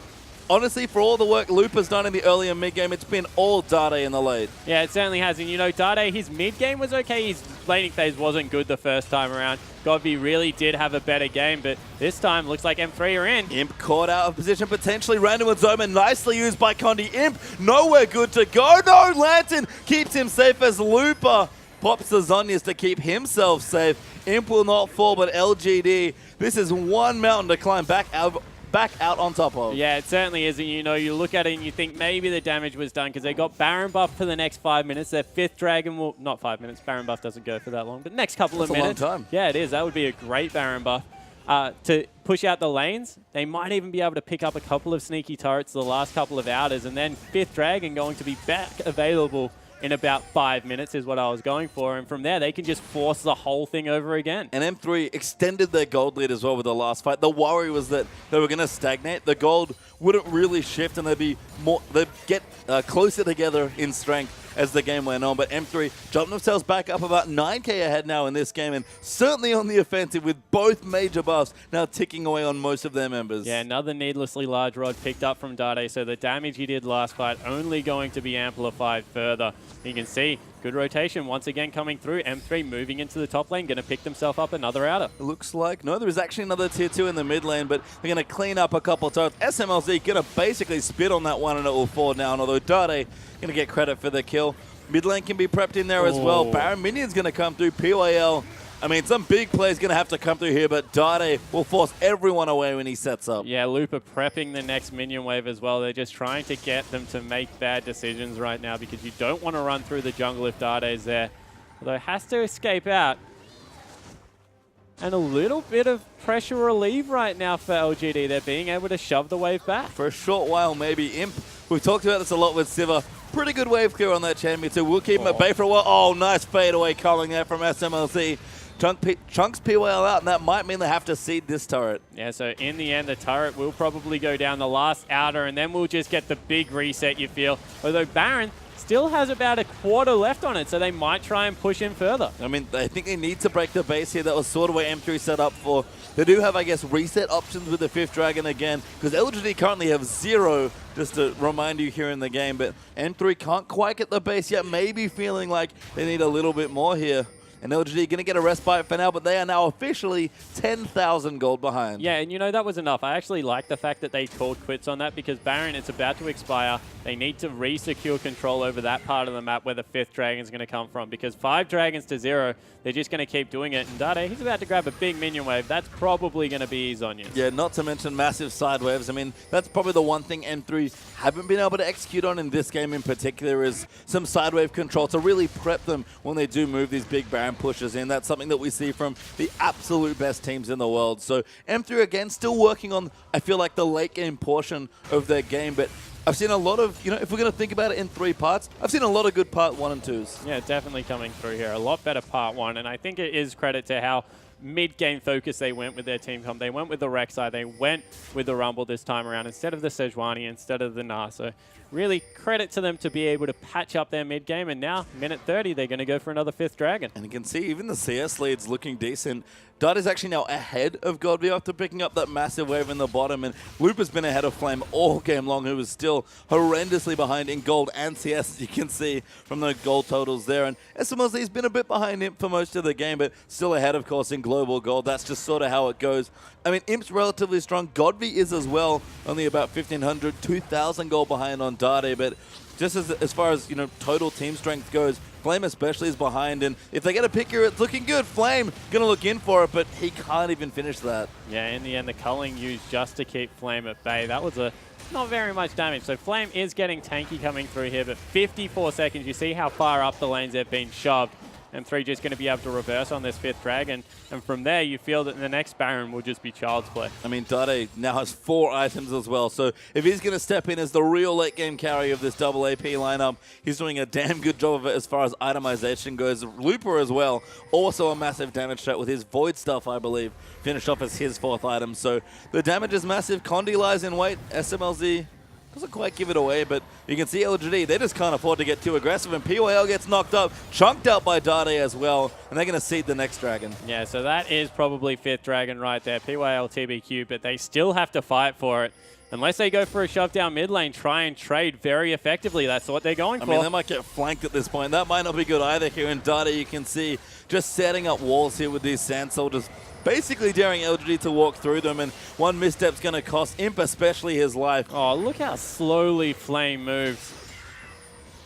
honestly, for all the work Lupa's done in the early and mid game, it's been all Dade in the late. Yeah, it certainly has. And you know, Dade, his mid game was okay. His laning phase wasn't good the first time around. Godby really did have a better game, but this time looks like M3 are in. Imp caught out of position, potentially random with Zoma, nicely used by Condi. Imp nowhere good to go. No, Lantern keeps him safe as Lupa pops the Zhonya's to keep himself safe. Imp will not fall, but LGD, this is one mountain to climb back out on top of. Yeah, it certainly is. And you know, you look at it and you think maybe the damage was done because they got Baron buff for the next 5 minutes. Their 5th Dragon will, not 5 minutes, Baron buff doesn't go for that long, but next couple of minutes. That's a long time. Yeah, it is. That would be a great Baron buff. To push out the lanes, they might even be able to pick up a couple of sneaky turrets the last couple of hours, and then 5th Dragon going to be back available in about 5 minutes is what I was going for. And from there, they can just force the whole thing over again. And M3 extended their gold lead as well with the last fight. The worry was that they were going to stagnate. The gold wouldn't really shift, and they'd get closer together in strength as the game went on. But M3 jumped themselves back up about 9k ahead now in this game, and certainly on the offensive with both major buffs now ticking away on most of their members. Yeah, another needlessly large rod picked up from Dade, so the damage he did last fight only going to be amplified further. You can see good rotation once again coming through. M3 moving into the top lane, going to pick themselves up another outer. It looks like, no, there is actually another tier 2 in the mid lane, but they're going to clean up a couple of turrets. SMLZ going to basically spit on that one, and it will fall down, although Dade going to get credit for the kill. Mid lane can be prepped in there as well. Baron Minion's going to come through. PYL, I mean, some big plays going to have to come through here, but Dade will force everyone away when he sets up. Yeah, Lupa prepping the next minion wave as well. They're just trying to get them to make bad decisions right now because you don't want to run through the jungle if Dade's there. Although has to escape out. And a little bit of pressure relief right now for LGD. They're being able to shove the wave back. For a short while, maybe. Imp, we've talked about this a lot with Siva. Pretty good wave clear on that champion, so we'll keep him at bay for a while. Oh, nice fadeaway coming there from SMLC. Chunks PYL out, and that might mean they have to seed this turret. Yeah, so in the end, the turret will probably go down the last outer, and then we'll just get the big reset, you feel. Although Baron still has about a quarter left on it, so they might try and push in further. I mean, I think they need to break the base here. That was sort of what M3 set up for. They do have, I guess, reset options with the 5th Dragon again, because LGD currently have 0, just to remind you here in the game, but M3 can't quite get the base yet, maybe feeling like they need a little bit more here. And LGD going to get a respite for now, but they are now officially 10,000 gold behind. Yeah, and you know, that was enough. I actually like the fact that they called quits on that because Baron, it's about to expire. They need to re-secure control over that part of the map where the 5th Dragon's going to come from because 5 Dragons to 0, they're just going to keep doing it. And Dade, he's about to grab a big minion wave. That's probably going to be Zhonya's. Yeah, not to mention massive side waves. I mean, that's probably the one thing M3 haven't been able to execute on in this game in particular is some side wave control to really prep them when they do move these big Baron pushes in. That's something that we see from the absolute best teams in the world. So M3 again still working on, I feel like, the late game portion of their game, but I've seen a lot of, you know, if we're going to think about it in 3 parts, I've seen a lot of good part 1 and 2s. Yeah, definitely coming through here. A lot better part 1, and I think it is credit to how mid-game focus they went with their team comp. They went with the Rek'Sai, they went with the Rumble this time around instead of the Sejuani, instead of the Gnar. So really credit to them to be able to patch up their mid-game, and now, minute 30, they're going to go for another 5th Dragon. And you can see even the CS lead's looking decent. Dud is actually now ahead of Godby after picking up that massive wave in the bottom, and Loop has been ahead of Flame all game long, who was still horrendously behind in gold and CS, as you can see from the gold totals there. And SMLZ's been a bit behind Imp for most of the game, but still ahead, of course, in global gold. That's just sort of how it goes. I mean, Imp's relatively strong. Godby is as well, only about 1,500, 2,000 gold behind on Dade, but just as far as, you know, total team strength goes, Flame especially is behind, and if they get a pick here, it's looking good. Flame gonna look in for it, but he can't even finish that. Yeah, in the end, the culling used just to keep Flame at bay. That was not very much damage. So Flame is getting tanky coming through here, but 54 seconds. You see how far up the lanes they've been shoved. M3 just going to be able to reverse on this 5th dragon. And from there, you feel that the next Baron will just be child's play. I mean, Dade now has 4 items as well. So if he's going to step in as the real late game carry of this double AP lineup, he's doing a damn good job of it as far as itemization goes. Looper as well, also a massive damage threat with his Void Stuff, I believe, finished off as his 4th item. So the damage is massive. Condi lies in wait. SMLZ doesn't quite give it away, but you can see LGD, they just can't afford to get too aggressive, and PYL gets knocked up, chunked out by Dade as well, and they're going to seed the next dragon. Yeah, so that is probably 5th dragon right there, PYL TBQ, but they still have to fight for it. Unless they go for a shove down mid lane, try and trade very effectively. That's what they're going for. I mean, they might get flanked at this point. That might not be good either here. And Dade, you can see, just setting up walls here with these Sand Soldiers, basically daring LGD to walk through them, and one misstep's going to cost Imp especially his life. Oh, look how slowly Flame moves.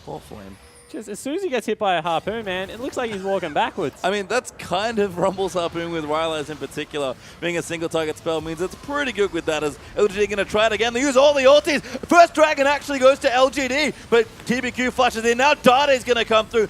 Poor Flame. Just as soon as he gets hit by a harpoon, man, it looks like he's walking backwards. I mean, that's kind of Rumble's harpoon with Rylai's in particular. Being a single target spell means it's pretty good with that, as LGD going to try it again. They use all the ultis. First dragon actually goes to LGD, but TBQ flashes in. Now Dade's going to come through.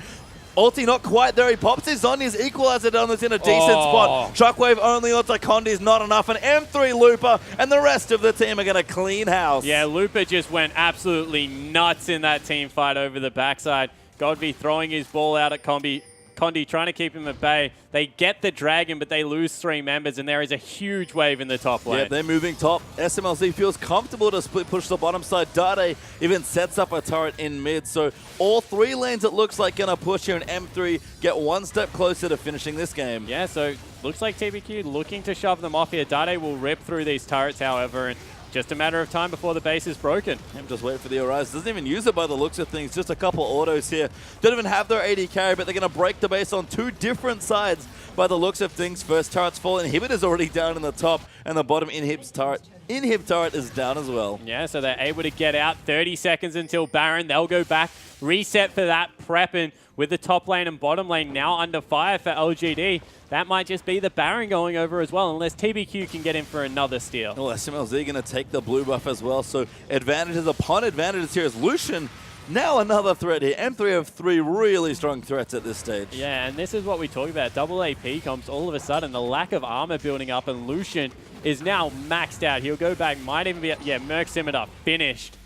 Ulti not quite there. He pops his Zhonya's equalizer down that's in a decent spot. Shockwave only onto Condi's not enough. And M3 Looper and the rest of the team are going to clean house. Yeah, Looper just went absolutely nuts in that team fight over the backside. Godby throwing his ball out at Condi, trying to keep him at bay. They get the dragon, but they lose 3 members, and there is a huge wave in the top lane. Yeah, they're moving top. SMLZ feels comfortable to split push the bottom side. Dade even sets up a turret in mid. So all 3 lanes, it looks like, going to push here, and M3 get one step closer to finishing this game. Yeah, so looks like TBQ looking to shove them off here. Dade will rip through these turrets, however, and just a matter of time before the base is broken. Just wait for the Arise. Doesn't even use it by the looks of things. Just a couple autos here. Don't even have their AD carry, but they're going to break the base on 2 different sides by the looks of things. First turret's fall. Inhibitor's already down in the top, and the bottom Inhib turret is down as well. Yeah, so they're able to get out. 30 seconds until Baron. They'll go back, reset for that prep, and with the top lane and bottom lane now under fire for LGD, that might just be the Baron going over as well, unless TBQ can get in for another steal. Well, SMLZ going to take the blue buff as well, so advantages upon advantages here as Lucian. Now another threat here. M3 have 3 really strong threats at this stage. Yeah, and this is what we talk about. Double AP comps, all of a sudden, the lack of armor building up, and Lucian is now maxed out. He'll go back, might even be, yeah, Merc Scimitar, finished.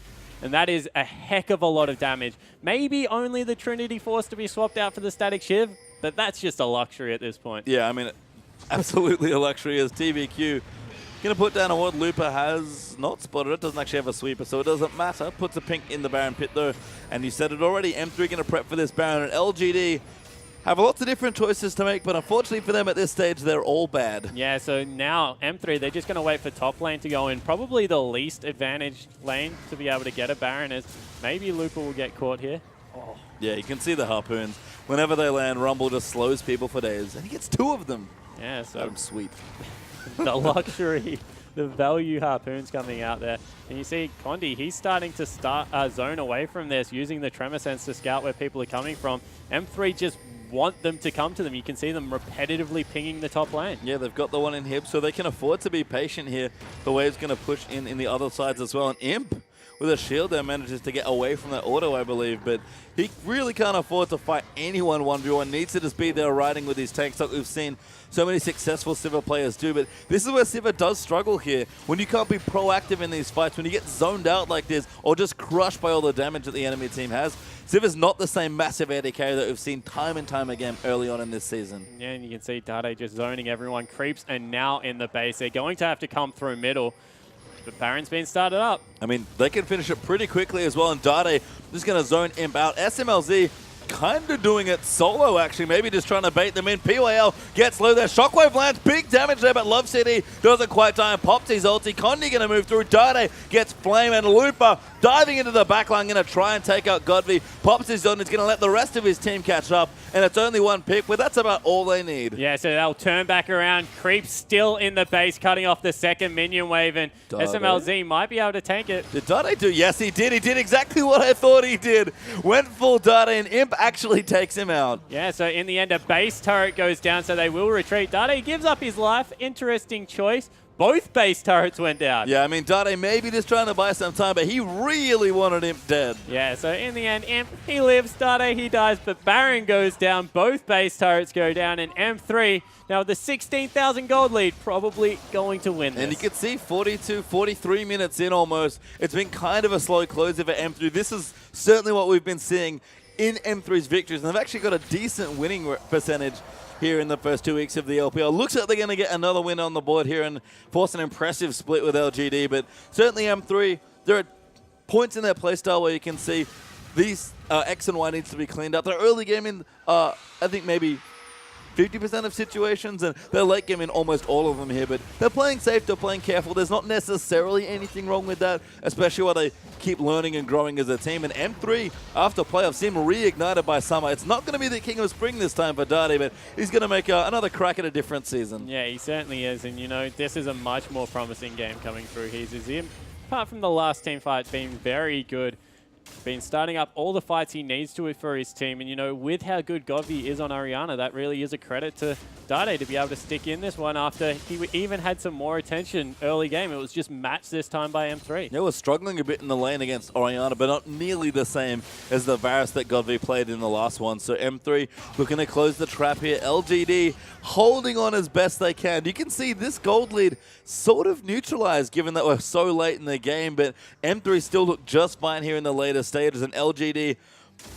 And that is a heck of a lot of damage. Maybe only the Trinity Force to be swapped out for the Static Shiv, but that's just a luxury at this point. Yeah, I mean, absolutely a luxury as TBQ. Going to put down a ward. Looper has not spotted it. Doesn't actually have a sweeper, so it doesn't matter. Puts a pink in the Baron pit, though. And you said it already. M3 going to prep for this Baron. And LGD have lots of different choices to make, but unfortunately for them at this stage, they're all bad. Yeah, so now M3, they're just going to wait for top lane to go in. Probably the least advantaged lane to be able to get a Baron, as maybe Looper will get caught here. Oh. Yeah, you can see the harpoons. Whenever they land, Rumble just slows people for days. And he gets 2 of them. Yeah, so let him sweep. The luxury, the value harpoons coming out there. And you see Condi, he's starting to zone away from this, using the Tremor Sense to scout where people are coming from. M3 just want them to come to them. You can see them repetitively pinging the top lane. Yeah, they've got the one in Hib, so they can afford to be patient here. The wave's going to push in the other sides as well. And Imp, with a shield there, manages to get away from that auto, I believe. But he really can't afford to fight anyone 1v1. Needs to just be there riding with his tanks like we've seen so many successful Sivir players do. But this is where Sivir does struggle here. When you can't be proactive in these fights, when you get zoned out like this, or just crushed by all the damage that the enemy team has, Sivir's not the same massive AD carry that we've seen time and time again early on in this season. Yeah, and you can see Dade just zoning everyone. Creeps and now in the base. They're going to have to come through middle. But Baron's been started up. I mean, they can finish it pretty quickly as well, and Dade just going to zone Imp out. SMLZ kind of doing it solo, actually. Maybe just trying to bait them in. PYL gets low there. Shockwave lands. Big damage there, but Love City doesn't quite die and pops his ulti. Condi going to move through. Dade gets Flame, and Looper diving into the backline, going to try and take out Godby. Pops his zone. He's going to let the rest of his team catch up, and it's only one pick, but that's about all they need. Yeah, so they'll turn back around. Creep still in the base, cutting off the second minion wave, and Dade. SMLZ might be able to tank it. Did Dade do? Yes, he did. He did exactly what I thought he did. Went full Dade, and Imp actually takes him out. Yeah, so in the end, a base turret goes down, so they will retreat. Dade gives up his life. Interesting choice. Both base turrets went down. Yeah, I mean, Dade maybe just trying to buy some time, but he really wanted Imp dead. Yeah, so in the end, Imp, he lives, Dade, he dies, but Baron goes down. Both base turrets go down, and M3, now with the 16,000 gold lead, probably going to win this. And you can see 42, 43 minutes in almost. It's been kind of a slow closer for M3. This is certainly what we've been seeing in M3's victories, and they've actually got a decent winning percentage here in the first 2 weeks of the LPL. Looks like they're going to get another win on the board here and force an impressive split with LGD, but certainly M3, there are points in their playstyle where you can see these X and Y needs to be cleaned up. They're early game in, I think maybe 50% of situations, and they're late game in almost all of them here, but they're playing safe, they're playing careful. There's not necessarily anything wrong with that, especially while they keep learning and growing as a team. And M3, after playoffs, seem reignited by summer. It's not going to be the King of Spring this time for Dade, but he's going to make another crack at a different season. Yeah, he certainly is, and you know, this is a much more promising game coming through. He's him. Apart from the last team fight being very good, been starting up all the fights he needs to for his team. And, you know, with how good Godby is on Orianna, that really is a credit to Dade to be able to stick in this one after he even had some more attention early game. It was just matched this time by M3. They were struggling a bit in the lane against Orianna, but not nearly the same as the Varus that Godby played in the last one. So M3 looking to close the trap here. LGD holding on as best they can. You can see this gold lead sort of neutralized given that we're so late in the game, but M3 still look just fine here in the later stages, and LGD,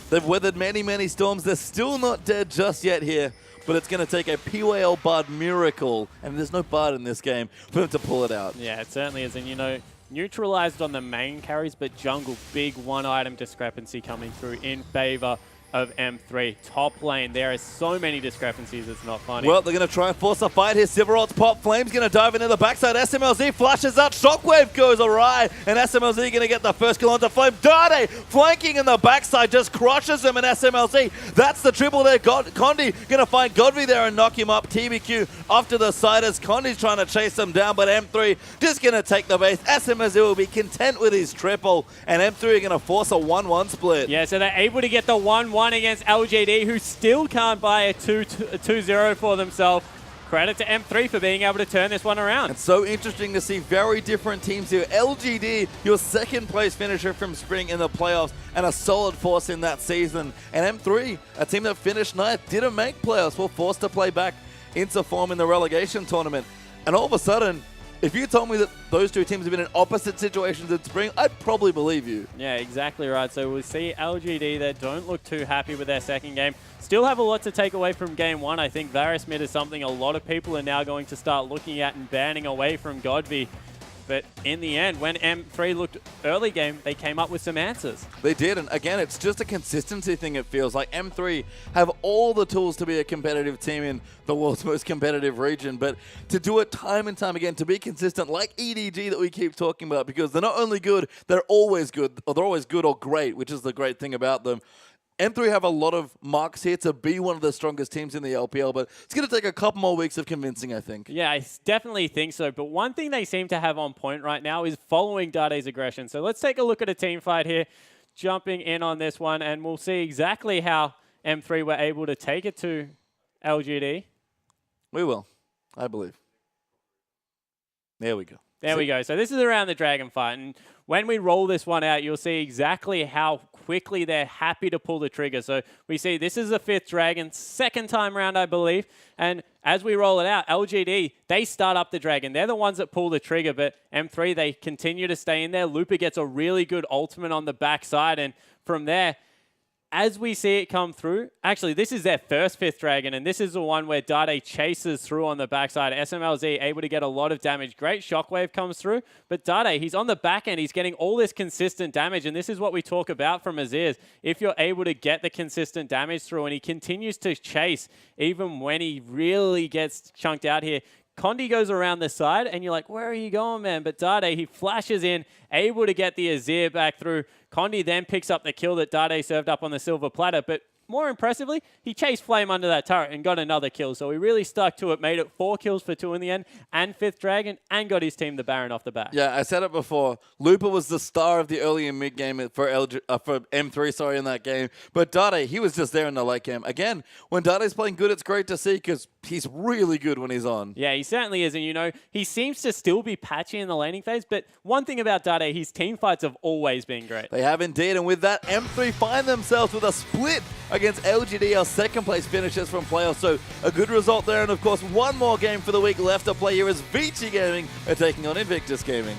they've weathered many, many storms. They're still not dead just yet here, but it's going to take a PYL Bard miracle, and there's no Bard in this game, for them to pull it out. Yeah, it certainly is, and you know, neutralized on the main carries, but jungle, big one-item discrepancy coming through in favor of M3. Top lane, there are so many discrepancies, it's not funny. Well, they're going to try and force a fight here. Silverolt's pop. Flame's going to dive into the backside. SMLZ flashes out. Shockwave goes awry, and SMLZ going to get the first kill onto Flame. Dade flanking in the backside, just crushes him, and SMLZ, that's the triple there. Condi going to find Godby there and knock him up. TBQ off to the side as Condi's trying to chase him down, but M3 just going to take the base. SMLZ will be content with his triple, and M3 are going to force a 1-1 split. Yeah, so they're able to get the 1-1 against LGD, who still can't buy a 2-0 for themselves. Credit to M3 for being able to turn this one around. It's so interesting to see very different teams here. LGD, your second place finisher from spring in the playoffs, and a solid force in that season. And M3, a team that finished ninth, didn't make playoffs, were forced to play back into form in the relegation tournament. And all of a sudden, if you told me that those two teams have been in opposite situations in spring, I'd probably believe you. Yeah, exactly right. So we'll see LGD that don't look too happy with their second game. Still have a lot to take away from game one. I think Varus mid is something a lot of people are now going to start looking at and banning away from Godby. But in the end, when M3 looked early game, they came up with some answers. They did, and again, it's just a consistency thing, it feels like. M3 have all the tools to be a competitive team in the world's most competitive region, but to do it time and time again, to be consistent, like EDG that we keep talking about, because they're not only good, they're always good, or they're always good or great, which is the great thing about them. M3 have a lot of marks here to be one of the strongest teams in the LPL, but it's going to take a couple more weeks of convincing, I think. Yeah, I definitely think so. But one thing they seem to have on point right now is following Dade's aggression. So let's take a look at a team fight here, jumping in on this one, and we'll see exactly how M3 were able to take it to LGD. We will, I believe. There we go. There we go. So this is around the dragon fight, and when we roll this one out, you'll see exactly how quickly they're happy to pull the trigger. So we see this is the 5th dragon, second time round, I believe. And as we roll it out, LGD, they start up the dragon. They're the ones that pull the trigger, but M3, they continue to stay in there. Looper gets a really good ultimate on the backside, and from there, as we see it come through, actually, this is their first 5th Dragon, and this is the one where Dade chases through on the backside. SMLZ able to get a lot of damage. Great shockwave comes through, but Dade, he's on the back end. He's getting all this consistent damage, and this is what we talk about from Aziz. If you're able to get the consistent damage through, and he continues to chase, even when he really gets chunked out here, Condi goes around the side, and you're like, where are you going, man? But Dade, he flashes in, able to get the Azir back through. Condi then picks up the kill that Dade served up on the silver platter, but more impressively, he chased Flame under that turret and got another kill. So he really stuck to it, made it 4 kills for 2 in the end, and 5th Dragon, and got his team the Baron off the bat. Yeah, I said it before. Looper was the star of the early and mid game for M3, in that game. But Dade, he was just there in the late game. Again, when Dade's playing good, it's great to see because he's really good when he's on. Yeah, he certainly is. And, you know, he seems to still be patchy in the laning phase. But one thing about Dade, his team fights have always been great. They have indeed. And with that, M3 find themselves with a split against LGD, our 2nd place finishers from playoffs. So a good result there. And, of course, one more game for the week left to play here as Vici Gaming are taking on Invictus Gaming.